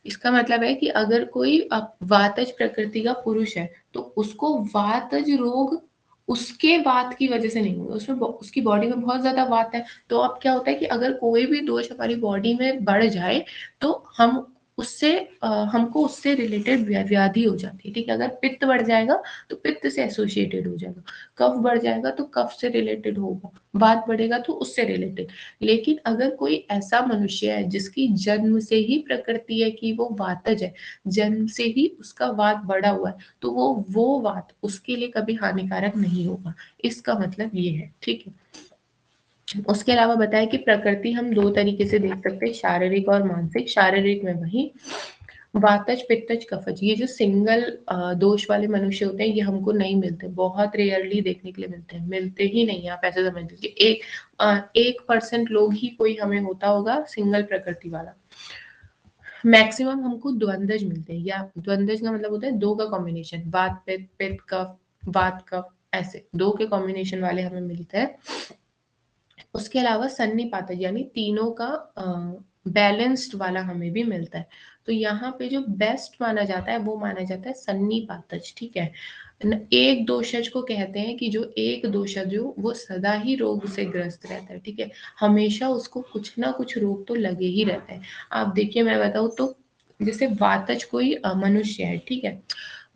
इसका मतलब है कि अगर कोई वातज प्रकृति का पुरुष है तो उसको वातज रोग उसके वात की वजह से नहीं होगा, उसमें उसकी बॉडी में बहुत ज्यादा वात है। तो अब क्या होता है कि अगर कोई भी दोष हमारी बॉडी में बढ़ जाए तो हमको उससे रिलेटेड व्याधि हो जाती है। ठीक है, अगर पित्त बढ़ जाएगा तो पित्त से एसोसिएटेड हो जाएगा, कफ बढ़ जाएगा तो कफ से रिलेटेड होगा, वात बढ़ेगा तो उससे रिलेटेड। लेकिन अगर कोई ऐसा मनुष्य है जिसकी जन्म से ही प्रकृति है कि वो वातज है, जन्म से ही उसका वात बढ़ा हुआ है, तो वो वात उसके लिए कभी हानिकारक नहीं होगा। इसका मतलब ये है। ठीक है, उसके अलावा बताया कि प्रकृति हम 2 तरीके से देख सकते हैं, शारीरिक और मानसिक। शारीरिक में वही वातज, पित्तज, कफज, ये जो सिंगल दोष वाले मनुष्य होते हैं ये हमको नहीं मिलते, बहुत रेयरली देखने के लिए मिलते हैं, मिलते ही नहीं। आप ऐसे समझ लीजिए 1% लोग ही कोई हमें होता होगा सिंगल प्रकृति वाला। मैक्सिमम हमको द्वंद्वज मिलते हैं, या द्वंद्वज का मतलब होता है 2 का कॉम्बिनेशन, वात पित्त, पित्त कफ, वात कफ, ऐसे 2 के कॉम्बिनेशन वाले हमें मिलते हैं। उसके अलावा सन्निपातज यानी तीनों का बैलेंस्ड वाला हमें भी मिलता है। तो यहाँ पे जो बेस्ट माना जाता है वो माना जाता है सन्निपातज। ठीक है, एक दोषज को कहते हैं कि जो एक दोषज हो वो सदा ही रोग से ग्रस्त रहता है। ठीक है, हमेशा उसको कुछ ना कुछ रोग तो लगे ही रहता है। आप देखिए, मैं बताऊँ तो जैसे वातज कोई मनुष्य है, ठीक है,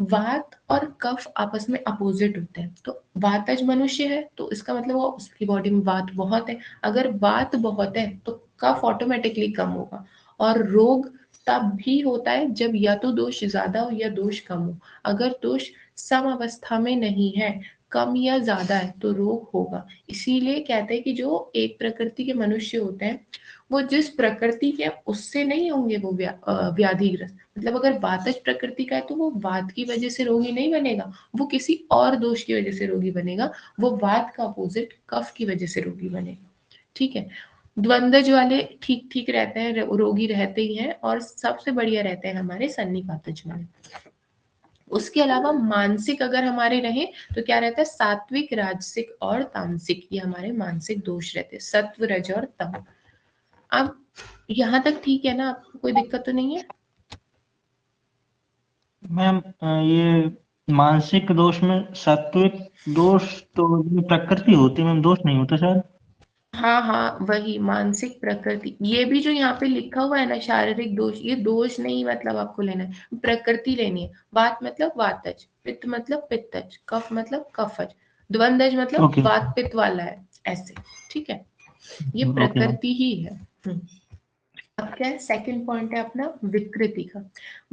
वात और कफ आपस में अपोजिट होते हैं, तो वातज मनुष्य है तो इसका मतलब वो उसकी बॉडी में वात बहुत है, अगर वात बहुत है तो कफ ऑटोमेटिकली कम होगा। और रोग तब भी होता है जब या तो दोष ज्यादा हो या दोष कम हो। अगर दोष सम अवस्था में नहीं है, कम या ज्यादा है, तो रोग होगा। इसीलिए कहते हैं कि जो एक प्रकृति के मनुष्य होते हैं वो जिस प्रकृति के उससे नहीं होंगे वो व्याधिग्रस्त। मतलब अगर वातज प्रकृति का है तो वो वात की वजह से रोगी नहीं बनेगा, वो किसी और दोष की वजह से रोगी बनेगा, वो वात का अपोजिट कफ की वजह से रोगी बनेगा। ठीक है, द्वंद्वज वाले ठीक ठीक रहते हैं, रोगी रहते ही हैं, और सबसे बढ़िया रहते हैं हमारे सन्निपातज वाले। उसके अलावा मानसिक अगर हमारे रहे तो क्या रहता है, सात्विक, राजसिक और तामसिक, ये हमारे मानसिक दोष रहते हैं, सत्व, रज और तम। अब यहाँ तक ठीक है ना, आपको कोई दिक्कत तो नहीं है? मैम ये मानसिक दोष में सात्विक दोष तो ये प्रकृति होती है मैम, दोष नहीं होता शायद। हाँ हाँ, वही मानसिक प्रकृति। ये भी जो यहाँ पे लिखा हुआ है ना शारीरिक दोष, ये दोष नहीं मतलब आपको लेना है, प्रकृति लेनी है। वात मतलब वातज, पित्त मतलब पित्तज, कफ मतलब कफज, द्वंद्वज मतलब ओके वात पित्त वाला है, ऐसे। ठीक है, ये ओके मैम। प्रकृति ही है। अब क्या है, सेकंड पॉइंट है अपना विकृति का।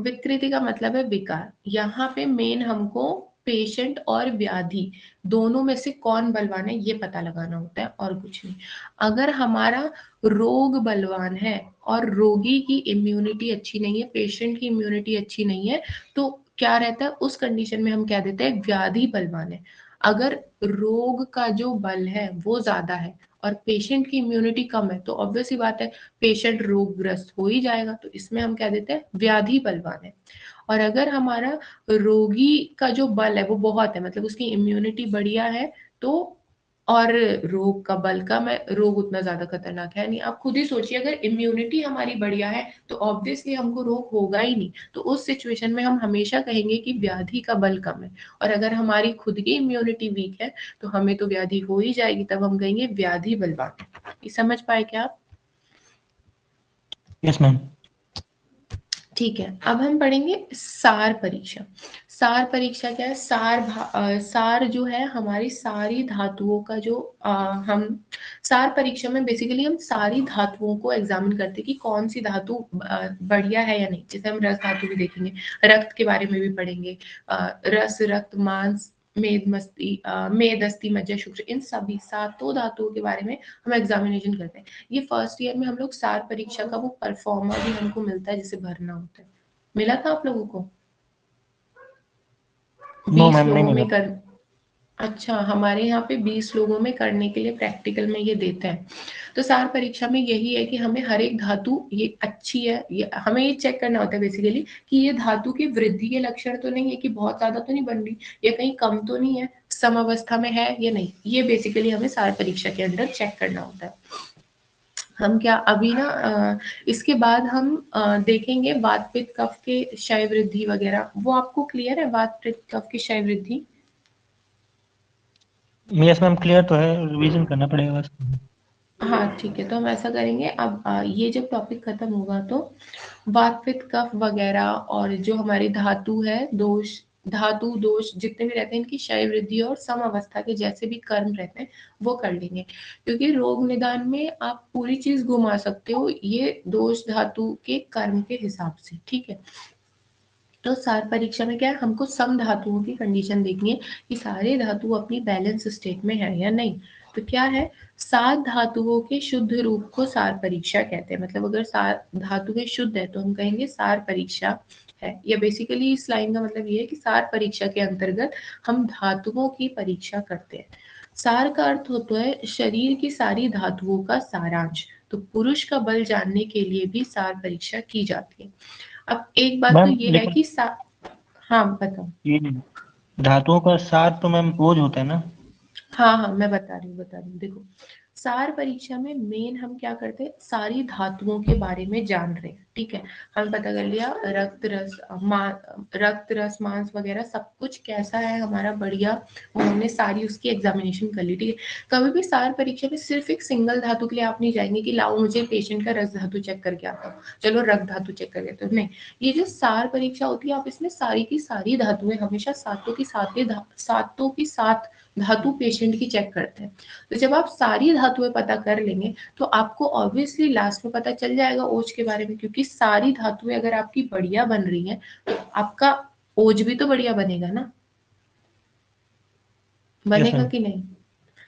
विकृति का मतलब है विकार। यहाँ पे मेन हमको पेशेंट और व्याधि दोनों में से कौन बलवान है ये पता लगाना होता है, और कुछ नहीं। अगर हमारा रोग बलवान है और रोगी की इम्यूनिटी अच्छी नहीं है, पेशेंट की इम्यूनिटी अच्छी नहीं है, तो क्या रहता है उस कंडीशन में हम क्या देते हैं, व्याधि बलवान है। अगर रोग का जो बल है वो ज्यादा है और पेशेंट की इम्यूनिटी कम है, तो ऑब्वियस ही बात है पेशेंट रोगग्रस्त हो ही जाएगा, तो इसमें हम क्या देते हैं, व्याधि बलवान है। और अगर हमारा रोगी का जो बल है वो बहुत है, मतलब उसकी इम्यूनिटी बढ़िया है, तो और रोग का बल कम है, रोग उतना ज्यादा खतरनाक है नहीं। आप खुद ही सोचिए, अगर इम्यूनिटी हमारी बढ़िया है तो ऑब्वियसली हमको रोग होगा ही नहीं, तो उस सिचुएशन में हम हमेशा कहेंगे कि व्याधि का बल कम है। और अगर हमारी खुद की इम्यूनिटी वीक है तो हमें तो व्याधि हो ही जाएगी, तब हम कहेंगे व्याधि बलवान। ये समझ पाए क्या आप? Yes ma'am. ठीक है, अब हम पढ़ेंगे सार परीक्षा। सार परीक्षा क्या है, सार जो है हमारी सारी धातुओं का जो हम सार परीक्षा में बेसिकली हम सारी धातुओं को एग्जामिन करते हैं कि कौन सी धातु बढ़िया है या नहीं। जैसे हम रस धातु भी देखेंगे, रक्त के बारे में भी पढ़ेंगे, रस, रक्त, मांस, मेद, अस्थि, मज्जा, शुक्र, इन सभी सातों धातुओं के बारे में हम एग्जामिनेशन करते हैं। ये फर्स्ट ईयर में हम लोग सार परीक्षा का वो परफॉर्मा भी हमको मिलता है जिसे भरना होता है। मिला था आप लोगों को? नो 20 मैम नहीं लोगों मिला। में कर अच्छा, हमारे यहाँ पे 20 लोगों में करने के लिए प्रैक्टिकल में ये देते हैं। तो सार परीक्षा में यही है कि हमें हर एक धातु ये अच्छी है, ये हमें ये चेक करना होता है बेसिकली कि ये धातु की वृद्धि के लक्षण तो नहीं है, कि बहुत ज्यादा तो नहीं बन रही, या कहीं कम तो नहीं है, समअवस्था में है या नहीं, ये बेसिकली हमें सार परीक्षा के अंदर चेक करना होता है। हम क्या अभी ना इसके बाद हम देखेंगे वात पित्त कफ के क्षय वृद्धि वगैरह। वो आपको क्लियर है, वात पित्त कफ की क्षय वृद्धि? यस मैम क्लियर तो है, रिवीजन करना पड़ेगा बस। हाँ ठीक है, तो हम ऐसा करेंगे। अब ये जब टॉपिक खत्म होगा तो वात पित्त कफ वगैरह और जो हमारी धातु है दोष, धातु दोष जितने भी रहते हैं इनकी क्षय वृद्धि और सम अवस्था के जैसे भी कर्म रहते हैं वो कर लेंगे। क्योंकि रोग निदान में आप पूरी चीज घुमा सकते हो ये दोष धातु के कर्म के हिसाब से। ठीक है, तो सार परीक्षा में क्या है, हमको सम धातुओं की कंडीशन देखनी है कि सारे धातु अपनी बैलेंस स्टेट में है या नहीं। तो क्या है, सात धातुओं के शुद्ध रूप को सार परीक्षा कहते हैं। मतलब अगर सात धातुएं शुद्ध है तो हम कहेंगे सार परीक्षा है। या बेसिकली इस लाइन का मतलब ये है कि सार परीक्षा के अंतर्गत हम धातुओं की परीक्षा करते हैं। सार का अर्थ होता है शरीर की सारी धातुओं का सारांश। तो पुरुष का बल जानने के लिए भी सार परीक्षा की जाती है। अब एक बात तो मैम ये है लेकिन कि हाँ बताओ। ये धातुओं का सार तो मैम ओज होता है ना। हाँ हाँ, मैं बता रही हूँ देखो, सार परीक्षा में मेन हम क्या करते हैं, सारी धातुओं के बारे में जान रहे हैं, ठीक है। हम पता कर लिया रक्त रस मांस वगैरह सब कुछ कैसा है हमारा, बढ़िया, वो हमने सारी उसकी एग्जामिनेशन कर ली, ठीक है। कभी भी सार परीक्षा में सिर्फ एक सिंगल धातु के लिए आप नहीं जाएंगे कि लाओ मुझे पेशेंट का रस धातु चेक करके आता हूँ, चलो रक्त धातु चेक करके आता हूँ, नहीं। ये जो सार परीक्षा होती है, आप इसमें सारी की सारी धातुएं हमेशा सातों की सात धातु पेशेंट की चेक करते हैं। तो जब आप सारी धातुएं पता कर लेंगे तो आपको ऑब्वियसली लास्ट में पता चल जाएगा ओज के बारे में, क्योंकि सारी धातुएं अगर आपकी बढ़िया बन रही हैं तो आपका ओज भी तो बढ़िया बनेगा ना, बनेगा कि नहीं।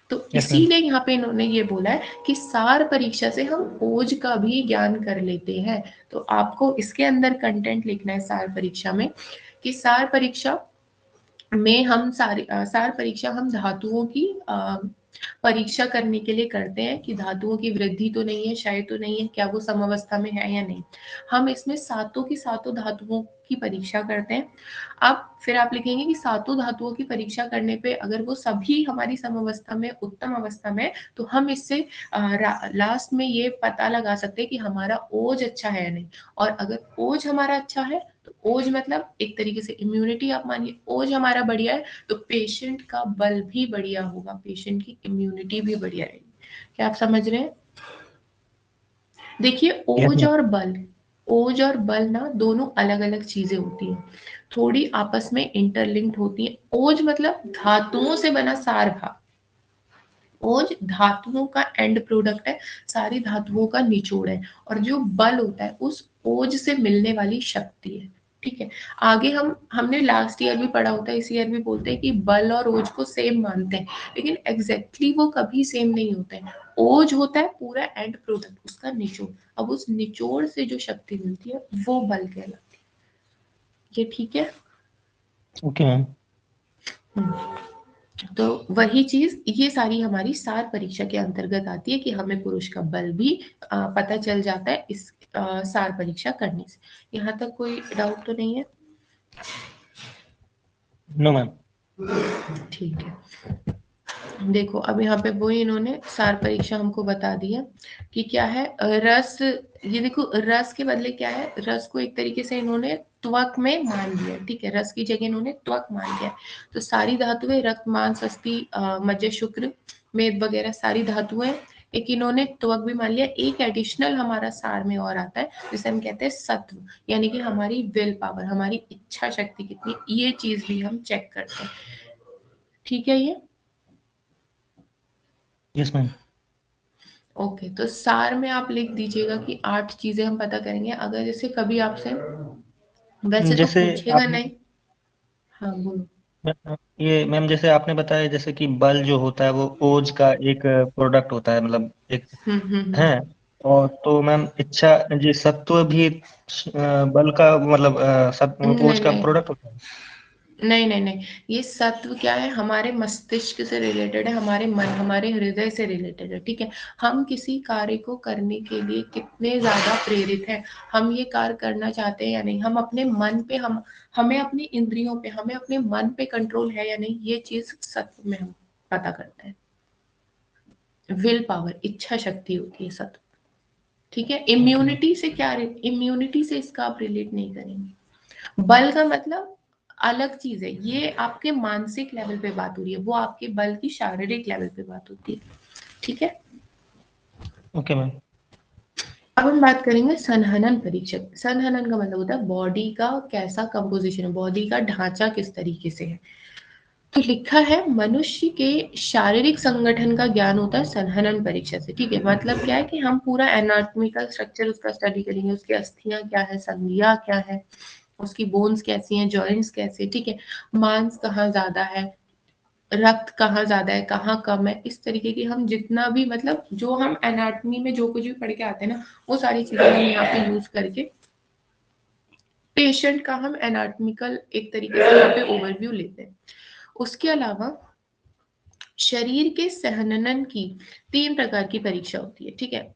तो इसीलिए यहाँ पे इन्होंने ये बोला है कि सार परीक्षा से हम ओज का भी ज्ञान कर लेते हैं। तो आपको इसके अंदर कंटेंट लिखना है सार परीक्षा में कि सार परीक्षा में हम सार परीक्षा हम धातुओं की परीक्षा करने के लिए करते हैं कि धातुओं की वृद्धि तो नहीं है, क्षय तो नहीं है, क्या वो समअवस्था में है या नहीं। हम इसमें सातों की सातों धातुओं की परीक्षा करते हैं। अब फिर आप लिखेंगे कि सातों धातुओं की परीक्षा करने पे अगर वो सभी हमारी समअवस्था में उत्तम अवस्था में, तो हम इससे लास्ट में ये पता लगा सकते हैं कि हमारा ओज अच्छा है या नहीं। और अगर ओज हमारा अच्छा है तो ओज मतलब एक तरीके से इम्यूनिटी आप मानिए, ओज हमारा बढ़िया है तो पेशेंट का बल भी बढ़िया होगा, पेशेंट की इम्यूनिटी भी बढ़िया रहेगी। क्या आप समझ रहे हैं? देखिए ओज और बल ना दोनों अलग अलग चीजें होती हैं, थोड़ी आपस में इंटरलिंक्ड होती हैं। ओज मतलब धातुओं से बना सार भाग, ओज धातुओं का एंड प्रोडक्ट है, सारी धातुओं का निचोड़ है। और जो बल होता है उस ओज से मिलने वाली शक्ति है, ठीक है। आगे हमने लास्ट ईयर भी पढ़ा होता है, इस ईयर भी बोलते हैं कि बल और ओज को सेम मानते हैं, लेकिन एग्जैक्टली वो कभी सेम नहीं होते हैं। ओज होता है पूरा एंड प्रोडक्ट, उसका निचोड़, अब उस निचोड़ से जो शक्ति मिलती है वो बल कहलाती है। ये ठीक है? Okay ma'am. तो वही चीज ये सारी हमारी सार परीक्षा के अंतर्गत आती है कि हमें पुरुष का बल भी पता चल जाता है इस सार परीक्षा करने से। यहाँ तक कोई डाउट तो नहीं है? No ma'am. ठीक है, देखो अब यहाँ पे वो इन्होंने सार परीक्षा हमको बता दिया कि क्या है रस। ये देखो रस के बदले क्या है, रस को एक तरीके से इन्होंने त्वक में मान लिया, ठीक है, रस की जगह इन्होंने त्वक मान लिया। तो सारी धातुएं रक्त मांस अस्थि मज्जा शुक्र मेद वगैरह सारी धातुएं, एक इन्होंने त्वक भी मान लिया। एक एडिशनल हमारा सार में और आता है जिसे हम कहते हैं सत्व, यानी कि हमारी विल पावर, हमारी इच्छा शक्ति कितनी, ये चीज भी हम चेक करते हैं, ठीक है। ये यस मैम। ओके, तो सार में आप लिख दीजिएगा कि 8 चीजें हम पता करेंगे। अगर जैसे कभी आपसे, वैसे तो जैसे पूछेगा आपने नहीं। हाँ बोलो। ये मैम जैसे आपने बताया जैसे कि बल जो होता है वो ओज का एक प्रोडक्ट होता है, मतलब एक है। और तो मैम इच्छा जी सत्व भी बल का मतलब ओज नहीं का नहीं प्रोडक्ट होता है। नहीं नहीं नहीं, ये सत्व क्या है, हमारे मस्तिष्क से रिलेटेड है, हमारे मन हमारे हृदय से रिलेटेड है, ठीक है। हम किसी कार्य को करने के लिए कितने ज्यादा प्रेरित हैं, हम ये कार्य करना चाहते हैं या नहीं, हम अपने मन पे हमें अपनी इंद्रियों पे, हमें अपने मन पे कंट्रोल है या नहीं, ये चीज सत्व में हम पता करते हैं। विल पावर, इच्छा शक्ति होती है सत्व, ठीक है। इम्यूनिटी से क्या, इम्यूनिटी से इसका आप रिलेट नहीं करेंगे। बल का मतलब अलग चीज है, ये आपके मानसिक लेवल पे बात हो रही है, वो आपके बल की शारीरिक लेवल पे बात होती है, ठीक है। Okay ma'am. अब हम बात करेंगे संहनन परीक्षा। संहनन का मतलब होता है बॉडी का कैसा कंपोजिशन है, बॉडी का ढांचा किस तरीके से है। तो लिखा है मनुष्य के शारीरिक संगठन का ज्ञान होता है संहनन परीक्षा से, ठीक है। मतलब क्या है कि हम पूरा एनाटॉमिकल स्ट्रक्चर उसका स्टडी करेंगे, उसकी अस्थियां क्या है, संधियां क्या है, उसकी बोन्स कैसी हैं, जॉइंट्स कैसे, ठीक है, मांस कहाँ ज्यादा है, रक्त कहाँ ज्यादा है कहाँ कम है, इस तरीके की हम जितना भी मतलब जो हम एनाटॉमी में जो कुछ भी पढ़ के आते हैं ना, वो सारी चीजें हम यहाँ पे यूज करके पेशेंट का हम एनाटॉमिकल एक तरीके से यहाँ पे ओवरव्यू लेते हैं। उसके अलावा शरीर के सहननन की 3 प्रकार की परीक्षा होती है, ठीक है।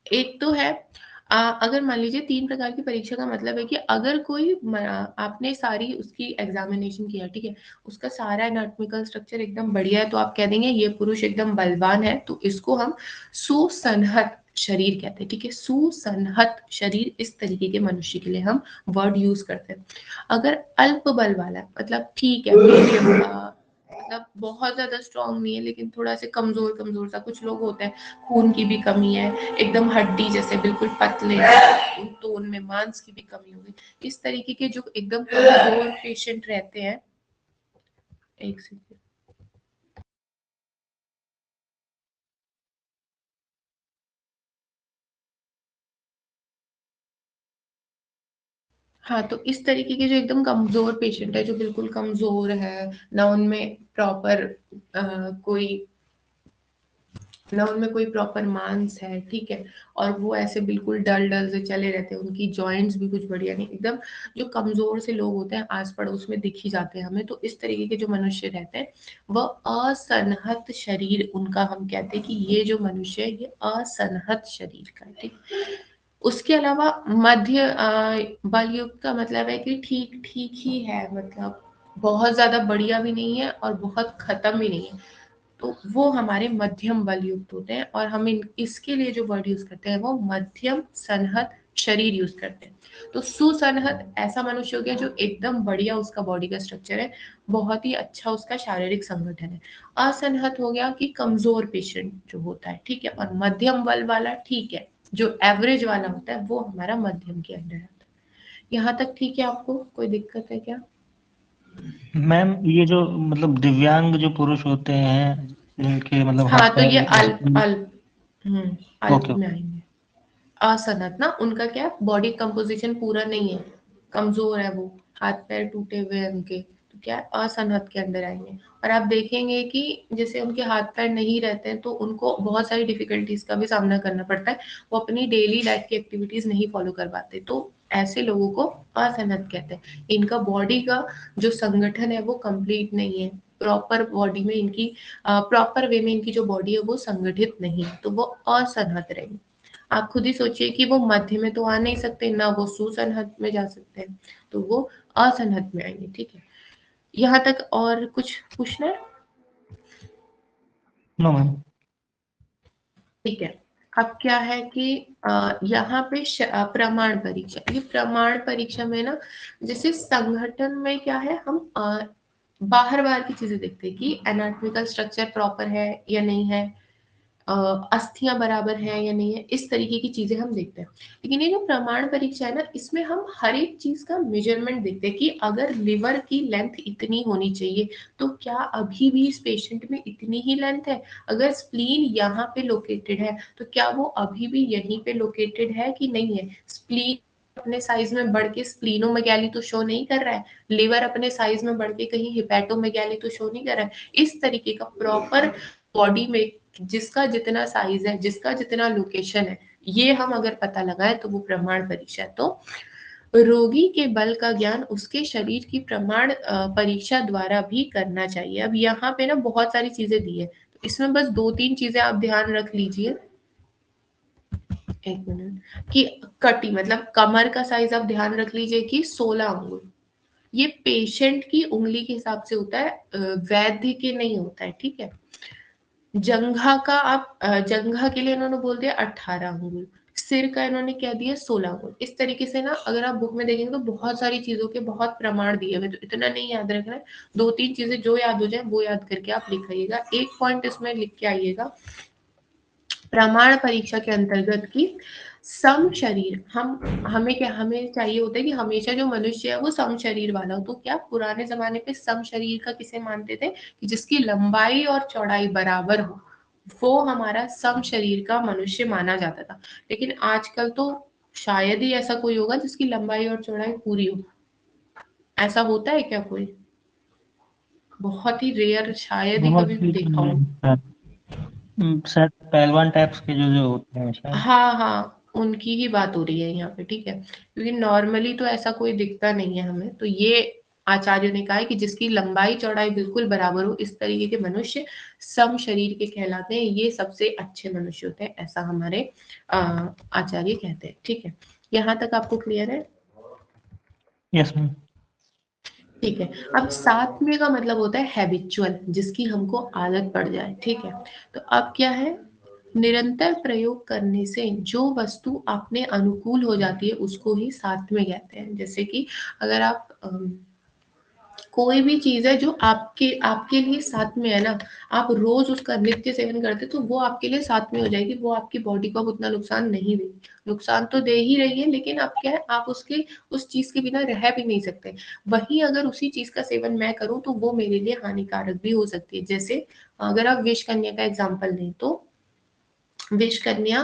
एक तो है अगर मान लीजिए 3 प्रकार की परीक्षा का मतलब है कि अगर कोई आपने सारी उसकी एग्जामिनेशन किया, ठीक है, उसका सारा एनाटॉमिकल स्ट्रक्चर एकदम बढ़िया है, तो आप कह देंगे ये पुरुष एकदम बलवान है, तो इसको हम सुसंहत शरीर कहते हैं, ठीक है। सुसंहत शरीर, इस तरीके के मनुष्य के लिए हम वर्ड यूज करते हैं। अगर अल्प बल वाला मतलब ठीक है, मीडियम का, मतलब बहुत ज्यादा स्ट्रांग नहीं है लेकिन थोड़ा से कमजोर कमजोर सा, कुछ लोग होते हैं खून की भी कमी है, एकदम हड्डी जैसे बिल्कुल पतले, तो उनमें मांस की भी कमी होगी। इस तरीके के जो एकदम कमजोर पेशेंट रहते हैं, एक सेकंड, हाँ, तो इस तरीके के जो एकदम कमजोर पेशेंट है, जो बिल्कुल कमजोर है, ना उनमें प्रॉपर कोई ना उनमें कोई प्रॉपर मांस है, ठीक है, और वो ऐसे बिल्कुल डल डल से चले रहते हैं, उनकी जॉइंट्स भी कुछ बढ़िया नहीं, एकदम जो कमजोर से लोग होते हैं आस पड़ोस में दिख ही जाते हैं हमें, तो इस तरीके के जो मनुष्य रहते हैं वह असंहत शरीर, उनका हम कहते हैं कि ये जो मनुष्य है ये असंहत शरीर का है, ठीक। उसके अलावा मध्य बल युक्त का मतलब है कि ठीक ठीक ही है, मतलब बहुत ज्यादा बढ़िया भी नहीं है और बहुत खत्म भी नहीं है, तो वो हमारे मध्यम बल युक्त होते हैं, और हम इसके लिए जो वर्ड यूज करते हैं वो मध्यम सनहत शरीर यूज करते हैं। तो सुसनहत ऐसा मनुष्य हो गया जो एकदम बढ़िया उसका बॉडी का स्ट्रक्चर है, बहुत ही अच्छा उसका शारीरिक संगठन है। असनहत हो गया कि कमजोर पेशेंट जो होता है, ठीक है, और मध्यम बल वाला ठीक है, जो एवरेज वाला होता है वो हमारा मध्यम के अंदर आता है। यहाँ तक ठीक है? आपको कोई दिक्कत है क्या? मैम ये जो मतलब दिव्यांग जो पुरुष होते हैं जिनके मतलब हाथ हाँ, तो ये पैर अल्प अल्प अल्प ओके में आएंगे। असनत ना, उनका क्या बॉडी कंपोजिशन पूरा नहीं है, कमजोर है वो, हाथ पैर टूटे हुए हैं उनके, तो क्या है, असनत के अंदर आएंगे। और आप देखेंगे कि जैसे उनके हाथ पैर नहीं रहते हैं तो उनको बहुत सारी डिफिकल्टीज का भी सामना करना पड़ता है, वो अपनी डेली लाइफ की एक्टिविटीज नहीं फॉलो कर पाते, तो ऐसे लोगों को असनत कहते हैं। इनका बॉडी का जो संगठन है वो कंप्लीट नहीं है, प्रॉपर बॉडी में इनकी प्रॉपर वे में इनकी जो बॉडी है वो संगठित नहीं है, तो वो असनहत रहेंगे। आप खुद ही सोचिए कि वो मध्य में तो आ नहीं सकते, ना वो सुसंहत में जा सकते हैं, तो वो असंहत में आएंगे, ठीक है। यहाँ तक और कुछ पूछना है? No ma'am. ठीक है। अब क्या है कि यहाँ पे प्रमाण परीक्षा, ये प्रमाण परीक्षा में ना, जैसे संगठन में क्या है, हम बाहर बाहर की चीजें देखते हैं कि एनाटॉमिकल स्ट्रक्चर प्रॉपर है या नहीं है, अस्थियां बराबर है या नहीं है, इस तरीके की चीजें हम देखते हैं। लेकिन ये जो प्रमाण परीक्षा है ना, इसमें हम हर एक चीज का मेजरमेंट देखते हैं कि अगर लिवर की लेंथ इतनी होनी चाहिए तो क्या अभी भी इस पेशेंट में इतनी ही लेंथ है, अगर स्प्लीन यहाँ पे लोकेटेड है तो क्या वो अभी भी यहीं पे लोकेटेड है कि नहीं है, स्प्लीन अपने साइज में बढ़ के स्प्लीनोमेगैली तो शो नहीं कर रहा है, लिवर अपने साइज में बढ़ के कहीं हिपैटोमेगैली तो शो नहीं कर रहा है, इस तरीके का प्रॉपर बॉडी में जिसका जितना साइज है, जिसका जितना लोकेशन है, ये हम अगर पता लगाए तो वो प्रमाण परीक्षा है। तो रोगी के बल का ज्ञान उसके शरीर की प्रमाण परीक्षा द्वारा भी करना चाहिए। अब यहाँ पे ना बहुत सारी चीजें दी है, तो इसमें बस 2-3 चीजें आप ध्यान रख लीजिए। एक मिनट, कि कटी मतलब कमर का साइज आप ध्यान रख लीजिए कि 16 अंगुल, ये पेशेंट की उंगली के हिसाब से होता है, वैद्य के नहीं होता है, ठीक है। जंघा का आप जंघा के लिए इन्होंने बोल दिया 18 अंगुल, सिर का इन्होंने क्या दिया 16 अंगुल। इस तरीके से ना अगर आप बुक में देखेंगे तो बहुत सारी चीजों के बहुत प्रमाण दिए हुए, तो इतना नहीं याद रखना है, 2-3 चीजें जो याद हो जाए वो याद करके आप लिखाइएगा। एक पॉइंट इसमें लिख के आइएगा, प्रमाण परीक्षा के अंतर्गत की सम शरीर, हमें चाहिए होता है कि हमेशा जो मनुष्य है वो सम शरीर वाला हो, तो क्या पुराने जमाने पे सम शरीर का किसे मानते थे कि जिसकी लंबाई और चौड़ाई बराबर हो, वो हमारा सम शरीर का मनुष्य माना जाता था। लेकिन आजकल तो शायद ही ऐसा कोई होगा जिसकी लंबाई और चौड़ाई पूरी हो, ऐसा होता है क्या कोई? बहुत ही रेयर, शायद ही बहुत कभी ही देखा हो। शायद पहलवान टाइप्स के जो जो होते हैं शायद। हाँ हाँ, उनकी ही बात हो रही है यहाँ पे, ठीक है, क्योंकि नॉर्मली तो ऐसा कोई दिखता नहीं है हमें, तो ये आचार्यों ने कहा है कि जिसकी लंबाई चौड़ाई बिल्कुल बराबर हो, इस तरीके के मनुष्य सम शरीर के कहलाते हैं, ये सबसे अच्छे मनुष्य होते हैं, ऐसा हमारे आचार्य कहते हैं। ठीक है, यहाँ तक आपको क्लियर है? Yes ma'am. ठीक है, अब सात्म्य का मतलब होता है हैबिचुअल, जिसकी हमको आदत पड़ जाए। ठीक है, तो अब क्या है, निरंतर प्रयोग करने से जो वस्तु अपने अनुकूल हो जाती है उसको ही सात्म्य कहते हैं। जैसे कि अगर आप कोई भी चीज है जो आपके आपके लिए साथ में है ना, आप रोज उसका नित्य सेवन करते तो वो आपके लिए साथ में हो जाएगी, वो आपकी बॉडी को अब उतना नुकसान नहीं देगी। नुकसान तो दे ही रही है, लेकिन आप क्या है, आप उसके उस चीज के बिना रह भी नहीं सकते। वहीं अगर उसी चीज का सेवन मैं करूं तो वो मेरे लिए हानिकारक भी हो सकती है। जैसे अगर आप विष कन्या का एग्जाम्पल लें तो विष कन्या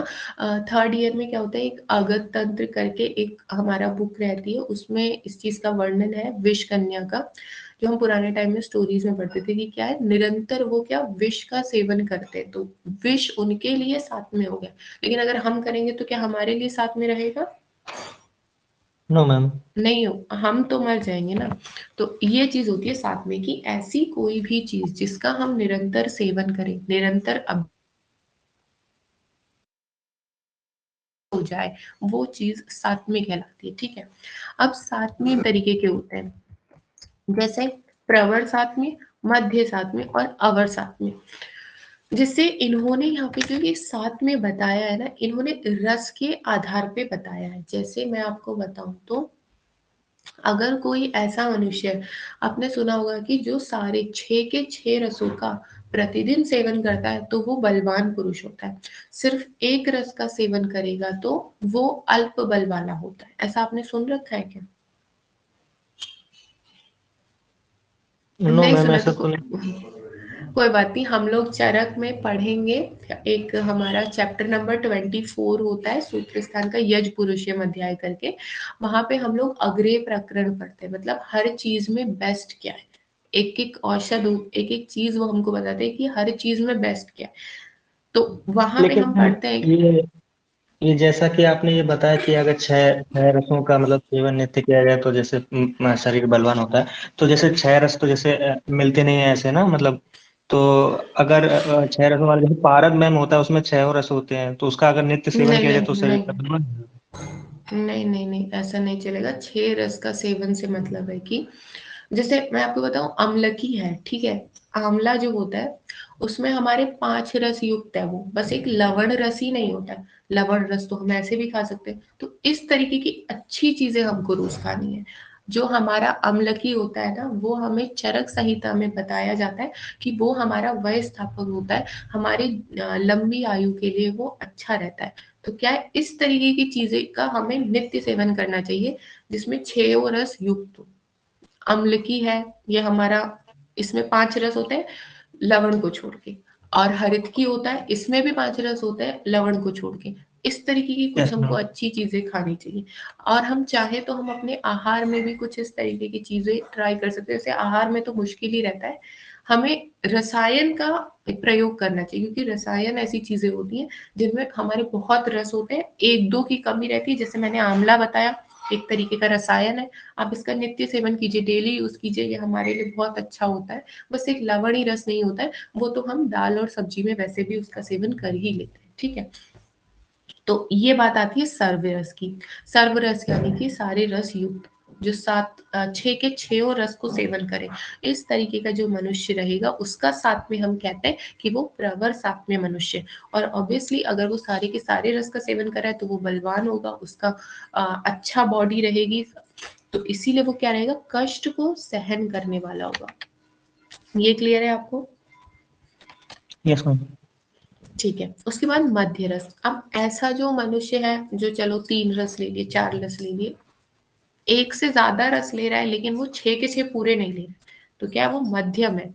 थर्ड ईयर में क्या होता है, एक अगत तंत्र करके एक हमारा बुक रहती है, उसमें इस चीज का वर्णन है विष कन्या का, जो हम पुराने टाइम में स्टोरीज में पढ़ते थे कि क्या है, निरंतर वो क्या विष का सेवन करते हैं, तो विष उनके लिए साथ में हो गया, लेकिन अगर हम करेंगे तो क्या हमारे लिए साथ में रहेगा? No ma'am. नहीं हो, हम तो मर जाएंगे ना। तो ये चीज होती है साथ में कि ऐसी कोई भी चीज जिसका हम निरंतर सेवन करें, निरंतर हो जाए, वो चीज सात्विक कहलाती है। ठीक है, अब सात्विक तरीके के होते हैं, जैसे प्रवर सात्विक, मध्य सात्विक और अवर सात्विक। जिससे इन्होंने यहाँ पे जो ये साथ में बताया है ना, इन्होंने रस के आधार पे बताया है। जैसे मैं आपको बताऊं तो अगर कोई ऐसा मनुष्य, आपने सुना होगा कि जो सारे 6 के 6 रसों का प्रतिदिन सेवन करता है तो वो बलवान पुरुष होता है, सिर्फ एक रस का सेवन करेगा तो वो अल्प बल वाला होता है। ऐसा आपने सुन रखा है क्या? नो नहीं मैम, सुना ऐसा तो तो नहीं। कोई बात नहीं, हम लोग चरक में पढ़ेंगे। एक हमारा चैप्टर नंबर 24 होता है सूत्र स्थान का, यज पुरुषम अध्याय करके, वहां पे हम लोग अग्रे प्रकरण पढ़ते हैं, मतलब हर चीज में बेस्ट क्या है, एक एक औषध, एक एक चीज वो हमको बताते हैं कि हर चीज में बेस्ट क्या है, तो वहां पे लेकिन हम मैम पढ़ते हैं। ये जैसा कि आपने ये बताया कि अगर छह छह रसों का मतलब सेवन नित्य किया जाए तो जैसे शरीर बलवान होता है, तो जैसे छह रस तो जैसे मिलते नहीं है ऐसे ना, मतलब तो अगर छह रसों वाले जैसे पारद मैम होता है उसमें छह रस होते हैं, तो उसका अगर नित्य सेवन नहीं किया जाए नहीं तो शरीर नहीं का बलवान। नहीं नहीं नहीं, ऐसा नहीं चलेगा। 6 रस का सेवन से मतलब है कि जैसे मैं आपको बताऊं, अम्लकी है, ठीक है, आंवला जो होता है उसमें हमारे 5 रस युक्त है, वो बस एक लवण रस ही नहीं होता है, लवण रस तो हम ऐसे भी खा सकते हैं। तो इस तरीके की अच्छी चीजें हमको रोज खानी है। जो हमारा अम्लकी होता है ना, वो हमें चरक संहिता में बताया जाता है कि वो हमारा वय स्थापक होता है, हमारी लंबी आयु के लिए वो अच्छा रहता है। तो क्या है, इस तरीके की चीजें का हमें नित्य सेवन करना चाहिए, जिसमें 6 रस युक्त हो। अम्ल की है, ये हमारा, इसमें 5 रस होते हैं लवण को छोड़ के, और हरित की होता है, इसमें भी 5 रस होते हैं लवण को छोड़ के। इस तरीके की कुछ यस हमको मैम। अच्छी चीजें खानी चाहिए। और हम चाहे तो हम अपने आहार में भी कुछ इस तरीके की चीजें ट्राई कर सकते हैं। जैसे आहार में तो मुश्किल ही रहता है, हमें रसायन का प्रयोग करना चाहिए, क्योंकि रसायन ऐसी चीजें होती हैं जिनमें हमारे बहुत रस होते हैं, एक दो की कमी रहती है। जैसे मैंने आंवला बताया, एक तरीके का रसायन है, आप इसका नित्य सेवन कीजिए, डेली यूज कीजिए, ये हमारे लिए बहुत अच्छा होता है। बस एक लवणी रस नहीं होता है, वो तो हम दाल और सब्जी में वैसे भी उसका सेवन कर ही लेते हैं। ठीक है, तो ये बात आती है सर्वरस की। सर्वरस यानी कि सारे रस युक्त, जो 6 के 6 रस को सेवन करे, इस तरीके का जो मनुष्य रहेगा उसका साथ में हम कहते हैं कि वो प्रवर साथ में मनुष्य। और ऑब्वियसली अगर वो सारे के सारे रस का सेवन कर रहा है तो वो बलवान होगा, उसका अच्छा बॉडी रहेगी, तो इसीलिए वो क्या रहेगा, कष्ट को सहन करने वाला होगा। ये क्लियर है आपको? Yes ma'am. ठीक है, उसके बाद मध्य रस। अब ऐसा जो मनुष्य है जो चलो 3 रस ले लिए, 4 रस ले लिए, एक से ज्यादा रस ले रहा है लेकिन वो 6 के 6 पूरे नहीं ले रहा, तो क्या वो मध्यम है।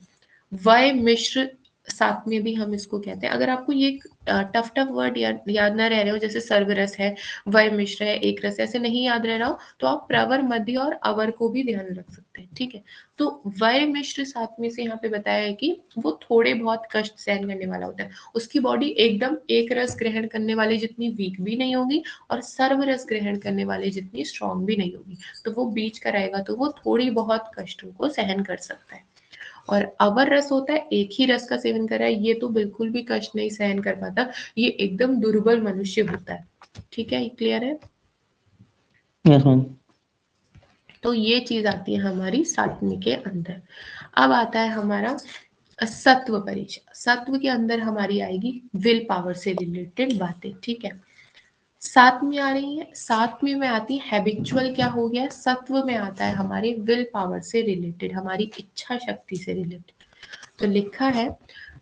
वय मिश्र साथ में भी हम इसको कहते हैं। अगर आपको ये टफ टफ वर्ड याद ना रह रहे हो, जैसे सर्वरस है, वय मिश्र है, एक रस, ऐसे नहीं याद रह रहा हो तो आप प्रवर, मध्य और अवर को भी ध्यान रख सकते हैं। ठीक है, तो वय मिश्र सातवें से यहाँ पे बताया है कि वो थोड़े बहुत कष्ट सहन करने वाला होता है, उसकी बॉडी एकदम एक रस ग्रहण करने वाले जितनी वीक भी नहीं होगी और सर्व रस ग्रहण करने वाले जितनी स्ट्रॉन्ग भी नहीं होगी, तो वो बीच का रहेगा, तो वो थोड़ी बहुत कष्टों को सहन कर सकता है। और अवर रस होता है एक ही रस का सेवन कर रहा है, ये तो बिल्कुल भी कष्ट नहीं सहन कर पाता, ये एकदम दुर्बल मनुष्य होता है। ठीक है, क्लियर है? Yes ma'am. तो ये चीज आती है हमारी सातवीं के अंदर। अब आता है हमारा सत्व परीक्षा। सत्व के अंदर हमारी आएगी विल पावर से रिलेटेड बातें। ठीक है, सातवीं आ रही है, सातवीं में आती है हैबिचुअल, क्या हो गया, सत्व में आता है हमारे विल पावर से रिलेटेड, हमारी इच्छा शक्ति से रिलेटेड। तो लिखा है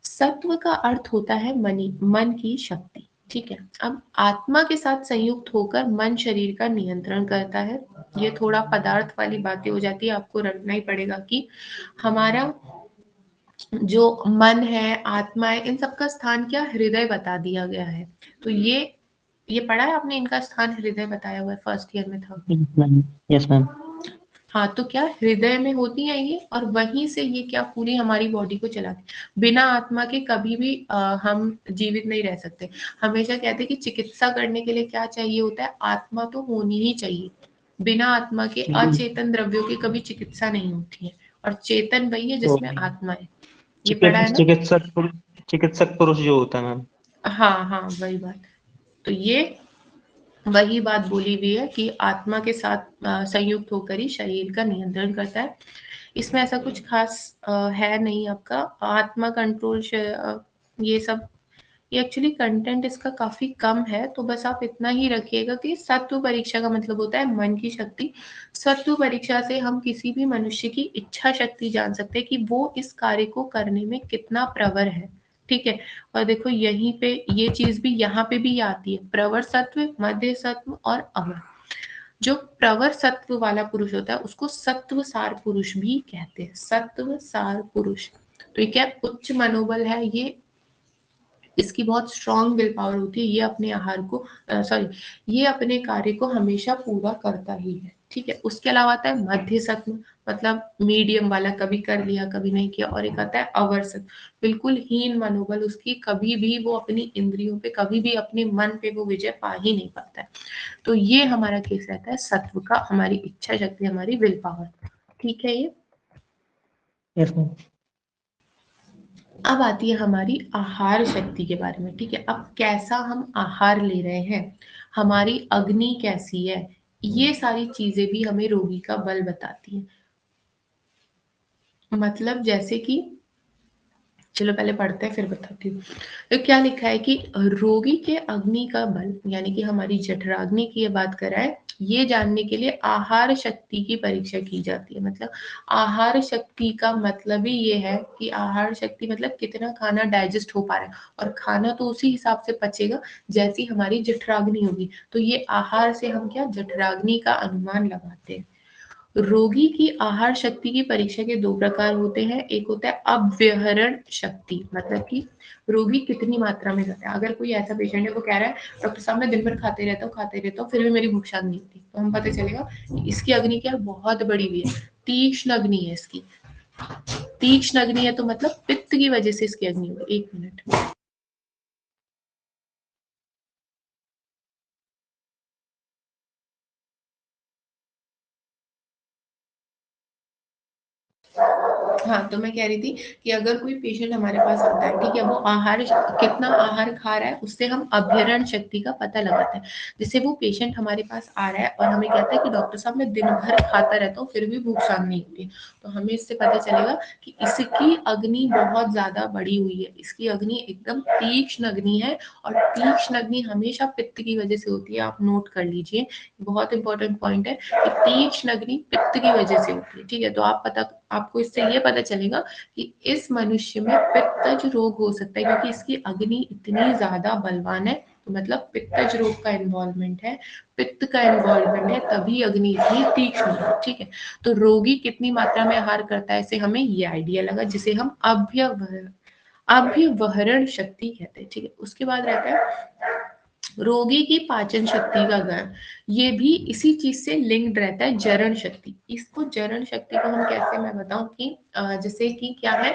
सत्व का अर्थ होता है मनी, मन की शक्ति। ठीक है, अब आत्मा के साथ संयुक्त होकर मन शरीर का नियंत्रण करता है। ये थोड़ा पदार्थ वाली बातें हो जाती है, आपको रखना ही पड़ेगा कि हमारा जो मन है, आत्मा है, इन सबका स्थान क्या, हृदय बता दिया गया है। तो ये पढ़ा है आपने, इनका स्थान हृदय बताया हुआ है, फर्स्ट ईयर में था। Yes ma'am. हाँ, तो क्या हृदय में होती है ये, और वहीं से ये क्या पूरी हमारी बॉडी को चलाती है। बिना आत्मा के कभी भी हम जीवित नहीं रह सकते। हमेशा कहते हैं कि चिकित्सा करने के लिए क्या चाहिए होता है, आत्मा तो होनी ही चाहिए। बिना आत्मा के अचेतन द्रव्यों की कभी चिकित्सा नहीं होती है, और चेतन वही है जिसमें आत्मा है। ये पढ़ा है ना? चिकित्सक पुरुष जो होता है मैम। हाँ हाँ, वही बात। तो ये वही बात बोली हुई है कि आत्मा के साथ संयुक्त होकर ही शरीर का नियंत्रण करता है। इसमें ऐसा कुछ खास है नहीं आपका, आत्मा कंट्रोल ये सब, ये एक्चुअली कंटेंट इसका काफी कम है, तो बस आप इतना ही रखिएगा कि सत्व परीक्षा का मतलब होता है मन की शक्ति। सत्व परीक्षा से हम किसी भी मनुष्य की इच्छा शक्ति जान सकते हैं कि वो इस कार्य को करने में कितना प्रवर है। ठीक है, और देखो यहीं पे ये चीज भी यहाँ पे भी आती है, प्रवर सत्व, मध्य सत्व और अवर। जो प्रवर सत्व वाला पुरुष होता है उसको सत्व सार पुरुष भी कहते हैं, सत्व सार पुरुष। तो ये क्या, उच्च मनोबल है, ये इसकी बहुत स्ट्रॉन्ग विल पावर होती है, ये अपने आहार को सॉरी ये अपने कार्य को हमेशा पूरा करता ही है। ठीक है, उसके अलावा आता है मध्य सत्व, मतलब मीडियम वाला, कभी कर लिया कभी नहीं किया। और एक आता है अवर सत्व, बिल्कुल हीन मनोबल, उसकी कभी भी वो अपनी इंद्रियों पे, कभी भी अपने मन पे वो विजय पा ही नहीं पाता है। तो ये हमारा केस रहता है सत्व का, हमारी इच्छा शक्ति, हमारी विल पावर। ठीक है ये। Yes ma'am. अब आती है हमारी आहार शक्ति के बारे में। ठीक है, अब कैसा हम आहार ले रहे हैं, हमारी अग्नि कैसी है, ये सारी चीजें भी हमें रोगी का बल बताती है। मतलब जैसे कि, चलो पहले पढ़ते हैं फिर बताती हूँ। तो क्या लिखा है कि रोगी के अग्नि का बल, यानी कि हमारी जठराग्नि की ये बात कराए, ये जानने के लिए आहार शक्ति की परीक्षा की जाती है। मतलब आहार शक्ति का मतलब ही ये है कि आहार शक्ति मतलब कितना खाना डाइजेस्ट हो पा रहा है, और खाना तो उसी हिसाब से पचेगा जैसी हमारी जठराग्नि होगी। तो ये आहार से हम क्या जठराग्नि का अनुमान लगाते हैं। रोगी की आहार शक्ति की परीक्षा के दो प्रकार होते हैं, एक होता है अव्यहरण शक्ति, मतलब कि रोगी कितनी मात्रा में खाता है। अगर कोई ऐसा पेशेंट है वो कह रहा है डॉक्टर साहब मैं दिन भर खाते रहता हूँ फिर भी मेरी भूख शांत नहीं होती, तो हम पता चलेगा कि इसकी अग्नि क्या बहुत बड़ी हुई है, तीक्ष्ण अग्नि है इसकी। तीक्ष्ण अग्नि है तो मतलब पित्त की वजह से इसकी अग्नि होगी। 1 मिनट। हाँ, तो मैं कह रही थी कि अगर कोई पेशेंट हमारे पास आता है, ठीक है, वो आहार कितना आहार खा रहा है, उससे हम अभ्यरण शक्ति का पता लगाते हैं। जैसे वो पेशेंट हमारे पास आ रहा है और हमें कहता है कि डॉक्टर साहब मैं दिन भर खाता रहता हूँ फिर भी भूख शांत नहीं होती, तो हमें इससे पता चलेगा कि इसकी अग्नि बहुत ज्यादा बढ़ी हुई है, इसकी अग्नि एकदम तीक्ष्ण अग्नि है। और तीक्ष्ण अग्नि हमेशा पित्त की वजह से होती है, आप नोट कर लीजिए, बहुत इंपॉर्टेंट पॉइंट है कि तीक्ष्ण अग्नि पित्त की वजह से होती है। ठीक है, तो आपको इससे ये पता चलेगा कि इस मनुष्य में पित्तज रोग हो सकता है, क्योंकि इसकी अग्नि इतनी ज्यादा बलवान है, तो मतलब पित्तज रोग का इन्वॉल्वमेंट है, पित्त का इन्वॉल्वमेंट है, तभी अग्नि इतनी तीक्ष्ण है। ठीक है, तो रोगी कितनी मात्रा में आहार करता है, इससे हमें ये आइडिया लगा, जिसे हम अभ्यवहरण शक्ति कहते हैं, ठीक है। उसके बाद रहता है रोगी की पाचन शक्ति का ज्ञान, ये भी इसी चीज से लिंक्ड रहता है, जरण शक्ति। इसको जरण शक्ति को हम कैसे, मैं बताऊं कि जैसे कि क्या है,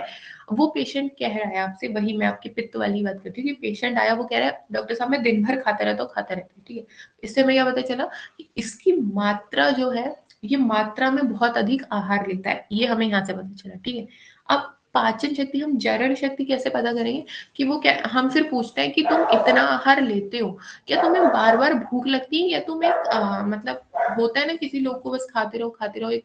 वो पेशेंट कह रहा है आपसे, वही मैं आपकी पित्त वाली बात करती हूँ कि पेशेंट आया, वो कह रहा है डॉक्टर साहब मैं दिन भर खाता रहता हूँ, ठीक है। इससे हमें क्या पता चला कि इसकी मात्रा जो है, ये मात्रा में बहुत अधिक आहार लेता है, ये हमें यहाँ से पता चला, ठीक है। अब पाचन शक्ति, हम जरण शक्ति कैसे पता करेंगे कि वो क्या, हम फिर पूछते हैं कि तुम इतना आहार लेते हो, क्या तुम्हें बार बार भूख लगती है, या तुम एक मतलब होता है ना किसी लोग को बस खाते रहो, एक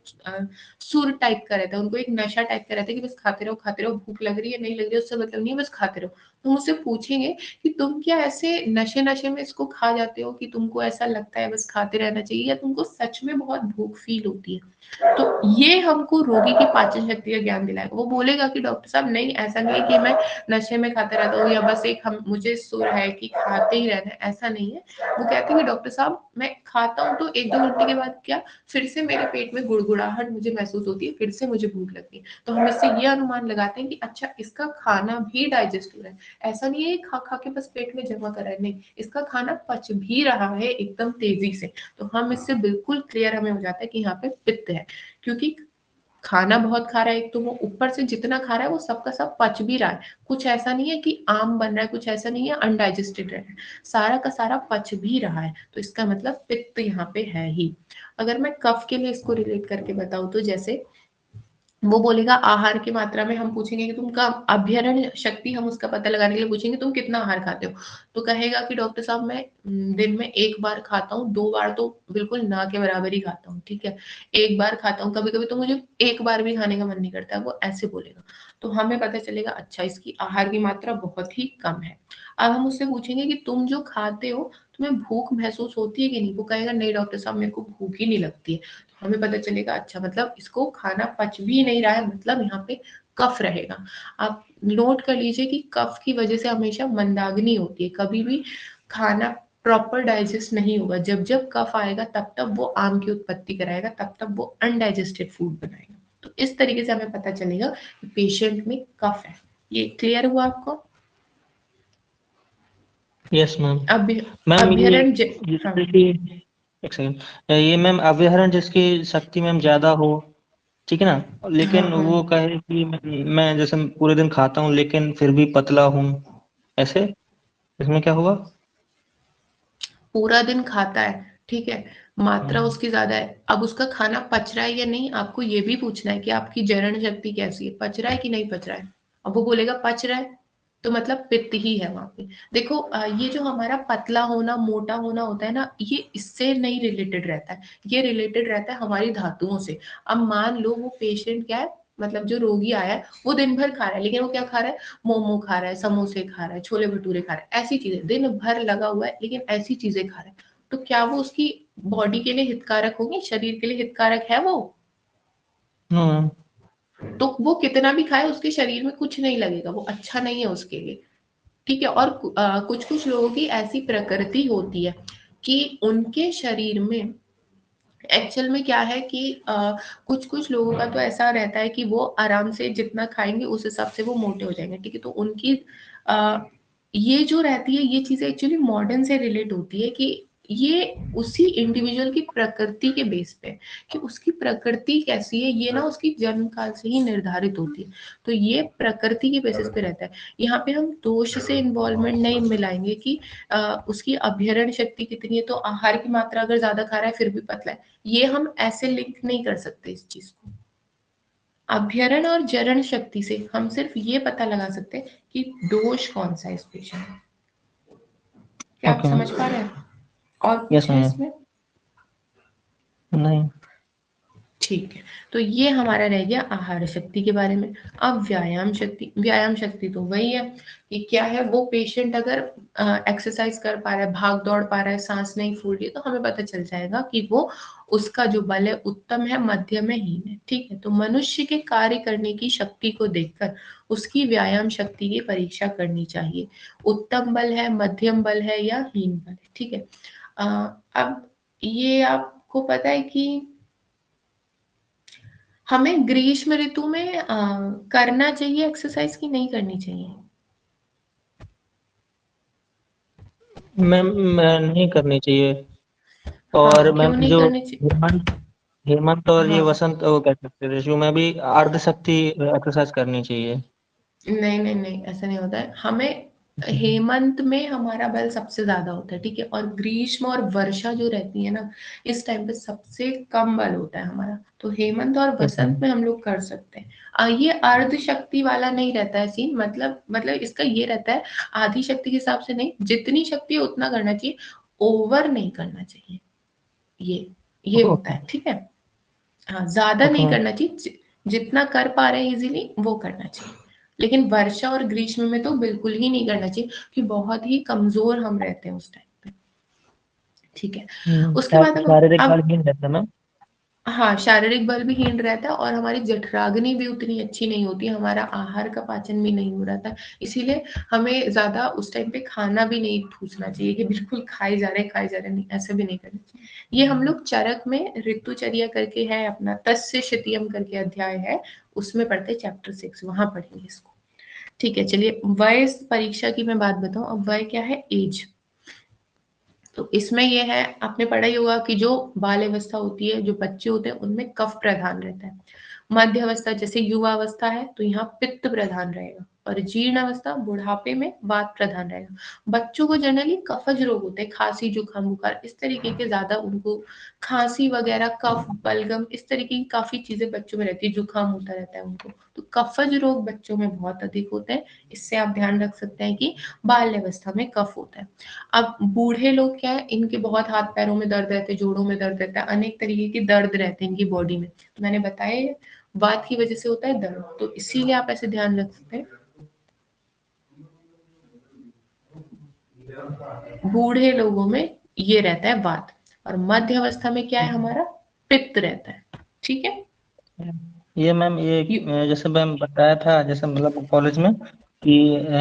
सुर टाइप का रहता है, उनको एक नशा टाइप का रहता है कि बस खाते रहो, भूख लग रही है नहीं लग रही है उससे मतलब नहीं है, बस खाते रहो। तो मुझसे पूछेंगे कि तुम क्या ऐसे नशे में इसको खा जाते हो कि तुमको ऐसा लगता है बस खाते रहना चाहिए, या तुमको सच में बहुत भूख फील होती है। तो ये हमको रोगी की पाचन शक्ति का ज्ञान दिलाएगा। वो बोलेगा कि डॉक्टर साहब नहीं, ऐसा नहीं है कि मैं नशे में खाता रहता हूँ, या बस एक हम मुझे सुर है कि खाते ही रहना है, ऐसा नहीं है। वो कहते हैं कि डॉक्टर साहब मैं खाता हूँ तो 1-2 घंटे के बाद क्या, फिर से मेरे पेट में गुड़गुड़ाहट मुझे महसूस होती है, फिर से मुझे भूख लगती है। तो हम इससे ये अनुमान लगाते हैं कि अच्छा इसका खाना भी डाइजेस्ट हो रहा है, ऐसा नहीं है खा खा के बस पेट में जमा कर रहा है, नहीं, इसका खाना पच भी रहा है एकदम तेजी से। तो हम इससे बिल्कुल क्लियर हमें हो जाता है कि यहाँ पे पित्त है, क्योंकि खाना बहुत खा रहा है, एक तो वो ऊपर से जितना खा रहा है वो सबका सब पच भी रहा है, कुछ ऐसा नहीं है कि आम बन रहा है, कुछ ऐसा नहीं है अनडाइजेस्टेड रह रहा है, सारा का सारा पच भी रहा है, तो इसका मतलब पित्त यहाँ पे है ही। अगर मैं कफ के लिए इसको रिलेट करके बताऊं तो जैसे वो बोलेगा आहार की मात्रा में, हम पूछेंगे कि तुमका अभ्यरण शक्ति, हम उसका पता लगाने के लिए पूछेंगे तुम कितना आहार खाते हो, तो कहेगा कि डॉक्टर साहब मैं दिन में 1 बार खाता हूँ, 2 बार तो बिल्कुल ना के बराबर ही खाता हूँ, ठीक है, 1 बार खाता हूँ, कभी कभी तो मुझे 1 बार भी खाने का मन नहीं करता है, वो ऐसे बोलेगा। तो हमें पता चलेगा अच्छा इसकी आहार की मात्रा बहुत ही कम है। अब हम उससे पूछेंगे कि तुम जो खाते हो तुम्हें भूख महसूस होती है कि नहीं, वो कहेगा नहीं डॉक्टर साहब मेरे को भूख ही नहीं लगती है। हमें पता चलेगा अच्छा मतलब इसको खाना पच भी नहीं रहा है, मतलब यहाँ पे कफ रहेगा। आप नोट कर लीजिए कि कफ की वजह से हमेशा मंदाग्नि होती है, कभी भी खाना प्रॉपर डाइजेस्ट नहीं होगा। जब जब कफ आएगा तब तब वो आम की उत्पत्ति कराएगा, तब तब वो अनडाइजेस्टेड फूड बनाएगा। तो इस तरीके से हमें पता चलेगा कि पेशेंट में कफ है। ये क्लियर हुआ आपको? Yes ma'am. अभ्य मैम ये अभ्यरण हाँ जैसे कि एक सेकंड, ये मैम अभ्यरण जिसकी शक्ति मैम ज्यादा हो, ठीक है ना, हाँ लेकिन हाँ वो कहे कि मैं जैसे पूरे दिन खाता हूँ लेकिन फिर भी पतला हूँ, ऐसे इसमें क्या हुआ? पूरा दिन खाता है, ठीक है, मात्रा उसकी ज्यादा है, अब उसका खाना पच रहा है या नहीं, आपको ये भी पूछना है कि आपकी जरण शक्ति कैसी है, पच रहा है कि नहीं पच रहा है। अब वो बोलेगा पच रहा है, तो मतलब पित्त ही है वहां पे। देखो ये जो हमारा पतला होना मोटा होना होता है ना, ये इससे नहीं रिलेटेड रहता है, ये रिलेटेड रहता है हमारी धातुओं से। अब मान लो वो पेशेंट क्या है, मतलब जो रोगी आया है वो दिन भर खा रहा है, लेकिन वो क्या खा रहा है, मोमो खा रहा है, समोसे खा रहा है, छोले भटूरे खा रहा है, ऐसी चीजें दिन भर लगा हुआ है, लेकिन ऐसी चीजें खा रहा है, तो क्या वो उसकी बॉडी के लिए हितकारक होंगी, शरीर के लिए हितकारक है वो? हाँ तो वो कितना भी खाए उसके शरीर में कुछ नहीं लगेगा, वो अच्छा नहीं है उसके लिए, ठीक है। और कुछ कुछ लोगों की ऐसी प्रकृति होती है कि उनके शरीर में एक्चुअल में क्या है कि कुछ कुछ लोगों का तो ऐसा रहता है कि वो आराम से जितना खाएंगे उस हिसाब से वो मोटे हो जाएंगे, ठीक है। तो उनकी आ, ये जो रहती है ये चीजें एक्चुअली मॉडर्न से रिलेट होती है कि ये उसी इंडिविजुअल की प्रकृति के बेस पे है, कि उसकी प्रकृति कैसी है, ये ना उसकी जन्म काल से ही निर्धारित होती है। तो ये प्रकृति के बेसिस पे रहता है। यहाँ पे हम दोष से इन्वॉल्वमेंट नहीं मिलाएंगे कि उसकी अभ्यरण शक्ति कितनी है, तो आहार की मात्रा अगर ज्यादा खा रहा है फिर भी पतला है, ये हम ऐसे लिंक नहीं कर सकते इस चीज को। अभ्यरण और जरण शक्ति से हम सिर्फ ये पता लगा सकते हैं कि दोष कौन सा है इस पेशेंट में। क्या आप ओके मैम। समझ पा रहे हैं? और यस कुछ है मैम। इसमें? नहीं। ठीक है, तो ये हमारा रह गया आहार शक्ति के बारे में। अब व्यायाम शक्ति, व्यायाम शक्ति तो वही है कि क्या है, वो पेशेंट अगर एक्सरसाइज कर पा रहा है, भाग दौड़ पा रहा है, सांस नहीं फूल रही है, तो हमें पता चल जाएगा कि वो उसका जो बल है उत्तम है, मध्यम है, हीन है, ठीक है। तो मनुष्य के कार्य करने की शक्ति को देखकर उसकी व्यायाम शक्ति की परीक्षा करनी चाहिए, उत्तम बल है, मध्यम बल है या हीन बल है, ठीक है। अब ये आपको पता है कि हमें ग्रीष्म ऋतु में करना चाहिए एक्सरसाइज की नहीं करनी चाहिए? मैम नहीं करनी चाहिए। और हाँ, क्यों मैम नहीं जो करनी चाहिए? हेमंत हेमंत और ये हाँ, वसंत वो कह सकते थे, इसमें भी अर्ध शक्ति एक्सरसाइज करनी चाहिए। नहीं नहीं नहीं, ऐसा नहीं होता है। हमें हेमंत में हमारा बल सबसे ज्यादा होता है, ठीक है, और ग्रीष्म और वर्षा जो रहती है ना, इस टाइम पे सबसे कम बल होता है हमारा। तो हेमंत और यस मैम। वसंत में हम लोग कर सकते हैं। ये अर्ध शक्ति वाला नहीं रहता है सीन, मतलब इसका ये रहता है, आधी शक्ति के हिसाब से नहीं, जितनी शक्ति है उतना करना चाहिए, ओवर नहीं करना चाहिए। ये होता ओके। है, ठीक है। हाँ, ज्यादा ओके नहीं मैम। करना चाहिए, जितना कर पा रहे हैं इजीली वो करना चाहिए। लेकिन वर्षा और ग्रीष्म में तो बिल्कुल ही नहीं करना चाहिए, क्योंकि बहुत ही कमजोर हम रहते हैं उस टाइम पे, ठीक है। उसके बाद शारीरिक बल अब भी नहीं रहता मैम। हाँ, शारीरिक बल भी हीन रहता है, और हमारी जठराग्नि भी उतनी अच्छी नहीं होती, हमारा आहार का पाचन भी नहीं हो रहा था। इसीलिए हमें ज्यादा उस टाइम पे खाना भी नहीं ठूसना चाहिए कि बिल्कुल खाए जा रहे, नहीं, ऐसा भी नहीं करना चाहिए। ये हम लोग चरक में ऋतुचर्या करके है अपना, तस्य शितियम करके अध्याय है, उसमें पढ़ते चैप्टर 6, वहां पढ़ेंगे इसको। ठीक है, चलिए वय परीक्षा की मैं बात बताऊं। अब वय क्या है? एज। तो इसमें ये है, आपने पढ़ा ही होगा कि जो बाल अवस्था होती है, जो बच्चे होते हैं, उनमें कफ प्रधान रहता है। मध्य अवस्था जैसे युवा अवस्था है तो यहाँ पित्त प्रधान रहेगा, और जीर्ण अवस्था बुढ़ापे में वात प्रधान रहेगा। बच्चों को जनरली कफज रोग होते हैं, खांसी जुकाम बुखार इस तरीके के ज्यादा उनको, खांसी वगैरह, कफ बलगम इस तरीके की काफी चीजें बच्चों में रहती है, जुकाम होता रहता है उनको। तो कफज रोग बच्चों में बहुत अधिक होते हैं, इससे आप ध्यान रख सकते हैं कि बाल्य अवस्था में कफ होता है। अब बूढ़े लोग क्या है, इनके बहुत हाथ पैरों में दर्द रहते हैं, जोड़ों में दर्द रहता है, अनेक तरीके के दर्द रहते हैं इनकी बॉडी में। तो मैंने बताया वात की वजह से होता है दर्द, तो इसीलिए आप ऐसे ध्यान रख सकते हैं। बूढ़े लोगों में ये रहता है वात, और मध्य अवस्था में क्या है हमारा? पित्त रहता है, ठीक है। ये मैम ये यू- जैसे मैम बताया था, जैसे मतलब कॉलेज में कि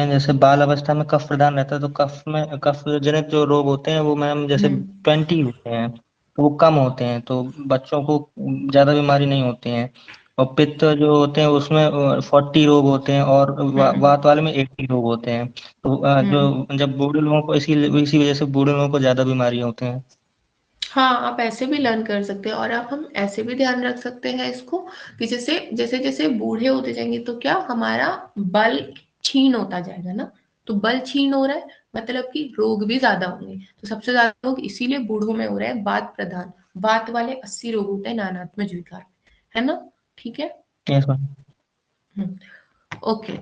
जैसे बाल अवस्था में कफ प्रधान रहता है, तो कफ में कफ जनित जो रोग होते हैं वो मैम जैसे हम्म 20 होते हैं, तो वो कम होते हैं, तो बच्चों को ज्यादा बीमारी नहीं होती है। और पित्त जो होते हैं उसमें 40 रोग होते हैं, और हम्म वात वाले में 80 रोग होते हैं। तो हम्म जो जब बूढ़े लोगों को इसी वजह से बूढ़े लोगों को ज्यादा बीमारियां होती हैं। हाँ, आप ऐसे भी लर्न कर सकते हैं, और आप हम ऐसे भी ध्यान रख सकते हैं इसको, कि जैसे जैसे जैसे बूढ़े होते जाएंगे तो क्या हमारा बल क्षीण होता जाएगा ना। तो बल क्षीण हो रहा है, मतलब कि रोग भी ज्यादा होंगे। तो सबसे ज्यादा रोग इसीलिए बूढ़ों में हो रहे हैं, वात प्रधान। वात वाले 80 रोग होते हैं नानात्मक विकार, है ना, ठीक है। Yes ma'am. ओके।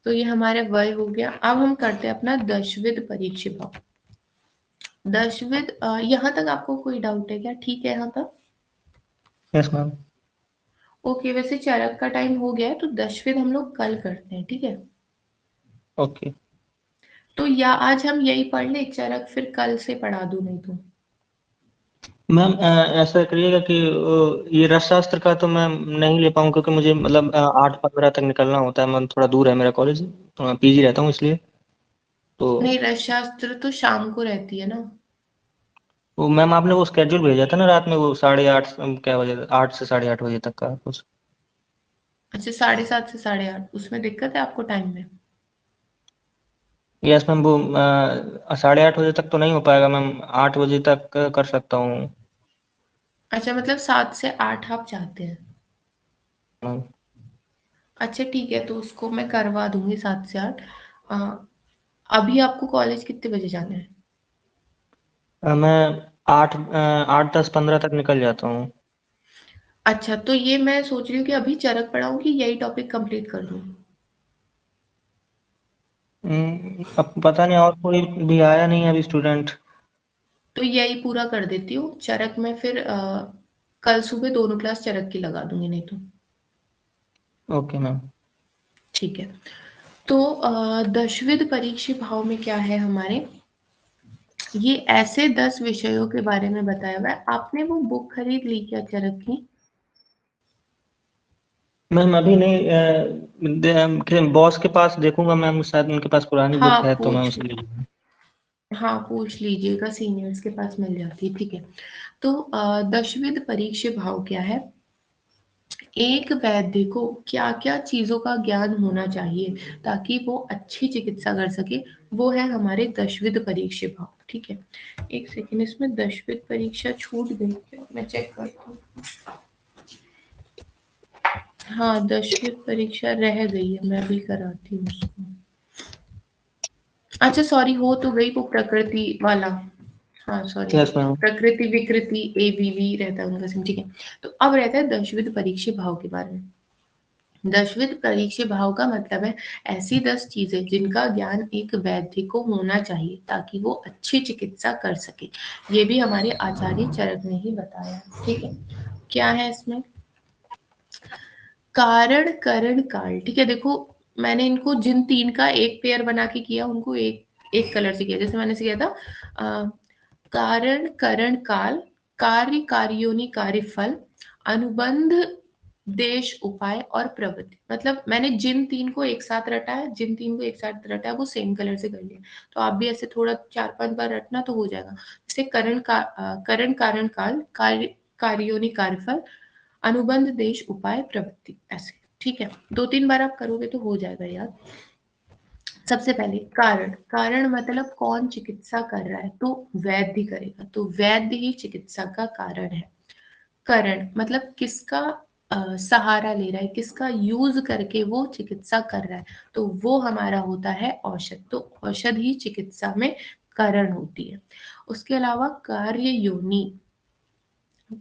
तो ये हमारे वय हो गया। अब हम करते हैं अपना दशविध परीक्षा भाव। दशविध, यहाँ तक आपको कोई डाउट है क्या? ठीक है यहाँ तक? Yes ma'am. ओके, वैसे चरक का टाइम हो गया है, तो दशविध हम लोग कल करते हैं, ठीक है। ओके तो या आज हम यही पढ़ ले चरक, फिर कल से पढ़ा दूं नहीं तो? मैम ऐसा करिएगा कि ये रसशास्त्र का तो मैं नहीं ले पाऊँ, क्योंकि मुझे मतलब 8:15 तक निकलना होता है। मैं थोड़ा दूर है मेरा कॉलेज, तो मैं पीजी रहता हूँ इसलिए। तो नहीं, रसशास्त्र तो शाम को रहती है ना। वो मैम आपने वो स्केड्यूल भेजा था ना रात में, वो 8:30 क्या बजे, 8 से 8:30 बजे तक का कुछ। अच्छा, 7:30 से 8:30, उसमें दिक्कत है आपको टाइम में? यस मैम, वो 8:30 बजे तक तो नहीं हो पाएगा मैम, 8 बजे तक कर सकता हूँ अच्छा, मतलब 7 से 8 आप चाहते हैं? मैम। अच्छा ठीक है, तो उसको मैं करवा दूंगी 7 से 8। अभी आपको कॉलेज कितने बजे जाना है? मैं 8:10-15 तक निकल जाता हूँ। अच्छा, तो ये मैं सोच रही हूँ कि अभी चरक पढ़ाऊँ कि यही टॉपिक कंप्लीट कर दूँ? अब पता नहीं, और कोई भी आया नहीं है अभी स्टूडेंट। तो यही पूरा कर देती हूँ चरक में, फिर कल सुबह दोनों क्लास चरक की लगा दूंगी नहीं तो। Okay ma'am. ठीक है। तो दशविध परीक्षा भाव में क्या है हमारे, ये ऐसे 10 विषयों के बारे में बताया हुआ है। आपने वो बुक खरीद ली क्या चरक की? मैम अभी नहीं, बॉस के पास देखूंगा मैम, शायद उनके पास पुरानी हाँ बुक है तो मैं पूछ, उसे ले लूंगा। हाँ पूछ लीजिएगा, सीनियर्स के पास मिल जाती है, ठीक है। तो दशविध परीक्षा भाव क्या है? एक वैद्य को क्या क्या चीजों का ज्ञान होना चाहिए ताकि वो अच्छी चिकित्सा कर सके, वो है हमारे दशविध परीक्षे भाव। ठीक है, एक सेकेंड, इसमें दशविध परीक्षा छूट गई क्या, मैं चेक करती हूँ। हाँ, दशविध परीक्षा रह गई है, मैं भी कराती हूँ उसको। अच्छा सॉरी, हो तो गई वो प्रकृति वाला। हाँ सॉरी, यस मैम। प्रकृति विकृति ABV रहता है उनका सिम। ठीक है, तो अब रहता है दशविध परीक्षे भाव के बारे में। दशविध परीक्षे भाव का मतलब है ऐसी 10 चीजें जिनका ज्ञान एक वैद्य को होना चाहिए ताकि वो अच्छी चिकित्सा कर सके। ये भी हमारे आचार्य चरक ने ही बताया। ठीक है, क्या है इसमें? कारण करण काल। ठीक है, देखो मैंने इनको जिन 3 का एक पेयर बना के किया, उनको एक कलर से किया। जैसे मैंने से किया था कारण करण काल, कार्य कार्योनि कार्य फल, अनुबंध देश उपाय और प्रवृत्ति। मतलब मैंने जिन 3 को एक साथ रटा है, जिन 3 को एक साथ रटा है वो सेम कलर से कर लिया। तो आप भी ऐसे थोड़ा 4-5 बार रटना तो हो जाएगा। जैसे करण कारण काल, कार्य कार्योनि कार्यफल, अनुबंध देश उपाय प्रवृत्ति, ऐसे। ठीक है, 2-3 बार आप करोगे तो हो जाएगा याद। सबसे पहले कारण। कारण मतलब कौन चिकित्सा कर रहा है, तो वैद्य करेगा, तो वैद्य ही चिकित्सा का कारण है। करण मतलब किसका सहारा ले रहा है, किसका यूज करके वो चिकित्सा कर रहा है, तो वो हमारा होता है औषध। तो औषध ही चिकित्सा में करण होती है। उसके अलावा कार्य योनि।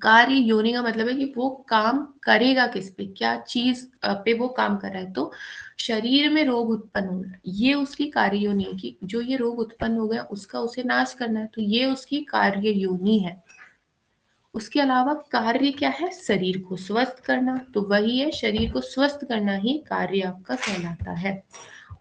कार्य योनि का मतलब है कि वो काम करेगा किस पे, क्या चीज पे वो काम कर रहा है। तो शरीर में रोग उत्पन्न हो रहा है, ये उसकी कार्य योनि है कि जो ये रोग उत्पन्न हो गया उसका उसे नाश करना है, तो ये उसकी कार्य योनि है। उसके अलावा कार्य क्या है, शरीर को स्वस्थ करना, तो वही है, शरीर को स्वस्थ करना ही कार्य आपका कहलाता है।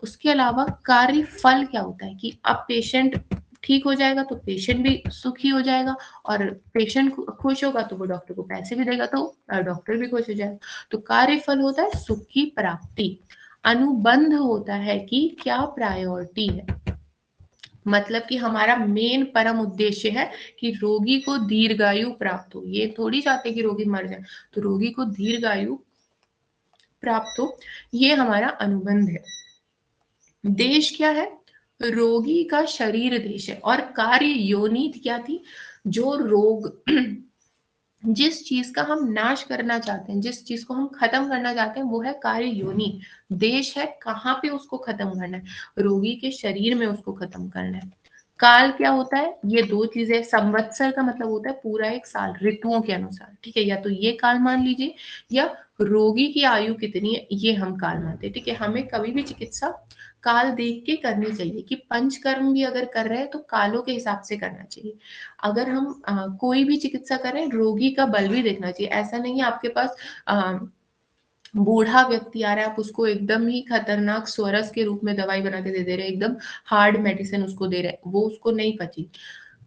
उसके अलावा कार्य फल क्या होता है कि अब पेशेंट ठीक हो जाएगा तो पेशेंट भी सुखी हो जाएगा, और पेशेंट खुश होगा तो वो डॉक्टर को पैसे भी देगा, तो डॉक्टर भी खुश हो जाएगा। तो कार्य फल होता है सुख की प्राप्ति। अनुबंध होता है कि क्या प्रायोरिटी है, मतलब कि हमारा मेन परम उद्देश्य है कि रोगी को दीर्घायु प्राप्त हो। ये थोड़ी चाहते कि रोगी मर जाए, तो रोगी को दीर्घायु प्राप्त हो, ये हमारा अनुबंध है। देश क्या है, रोगी का शरीर देश है। और कार्य योनि क्या थी, जो रोग जिस चीज का हम नाश करना चाहते हैं, जिस चीज को हम खत्म करना चाहते हैं, वो है कार्य योनि। देश है कहाँ पे उसको खत्म करना है, रोगी के शरीर में उसको खत्म करना है। काल क्या होता है, ये 2 चीजें। संवत्सर का मतलब होता है पूरा एक साल, ऋतुओं के अनुसार। ठीक है, या तो ये काल मान लीजिए, या रोगी की आयु कितनी है ये हम काल मानते हैं। ठीक है, हमें कभी भी चिकित्सा काल देख के करनी चाहिए कि पंचकर्म भी अगर कर रहे हैं तो कालों के हिसाब से करना चाहिए। अगर हम कोई भी चिकित्सा करें, रोगी का बल भी देखना चाहिए। ऐसा नहीं है आपके पास बूढ़ा व्यक्ति आ रहा है, आप उसको एकदम ही खतरनाक स्वरस के रूप में दवाई बना के दे दे रहे हैं, एकदम हार्ड मेडिसिन उसको दे रहे हैं, वो उसको नहीं पची।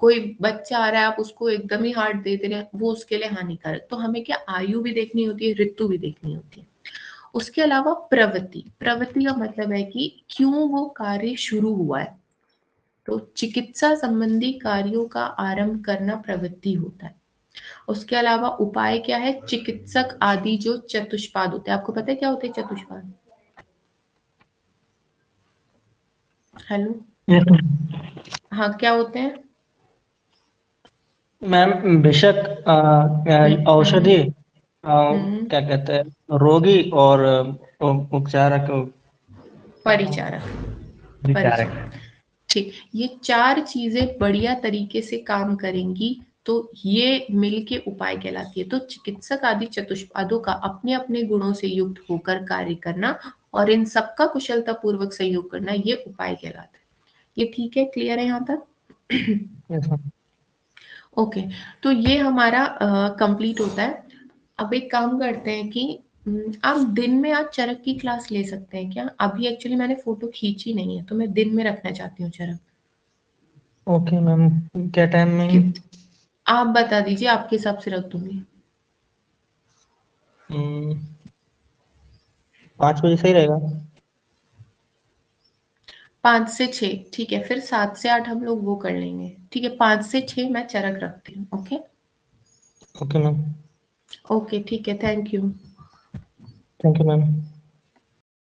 कोई बच्चा आ रहा है, आप उसको एकदम ही हार्ड दे दे रहे हैं, वो उसके लिए हानिकारक। तो हमें क्या आयु भी देखनी होती है, ऋतु भी देखनी होती है। उसके अलावा प्रवृत्ति। प्रवृत्ति का मतलब है कि क्यों वो कार्य शुरू हुआ है, तो चिकित्सा संबंधी कार्यों का आरंभ करना प्रवृत्ति होता है। उसके अलावा उपाय क्या है, चिकित्सक आदि जो चतुष्पाद होते हैं। आपको पता है क्या होते हैं चतुष्पाद? हेलो, हाँ क्या होते हैं? मैम बेशक औषधि, हम्म, क्या कहते हैं, रोगी और उपचारक, परिचारक। विचारक। परिचारक, ठीक। ये 4 चीजें बढ़िया तरीके से काम करेंगी तो ये मिलके उपाय कहलाती है। तो चिकित्सक आदि चतुष्पादों का अपने अपने गुणों से युक्त होकर कार्य करना और इन सबका कुशलता पूर्वक सहयोग करना, ये उपाय कहलाता है। ये ठीक है, क्लियर है यहाँ तक? Yes ma'am. ओके, तो ये हमारा कंप्लीट होता है। अब एक काम करते हैं कि आप दिन में आज चरक की क्लास ले सकते हैं क्या? अभी एक्चुअली मैंने फोटो खींची नहीं है, तो मैं दिन में रखना चाहती हूँ चरक। ओके मैम, क्या टाइम क्यों, में? आप बता दीजिए, आपके हिसाब से रख दूंगी। 5 बजे सही रहेगा। 5 से 6, ठीक है। फिर 7 से 8 हम लोग वो कर लेंगे। ठीक है, 5 से 6 मैं चरक रखती हूँ। Okay, okay ma'am. ओके ठीक है, thank you. Thank you ma'am.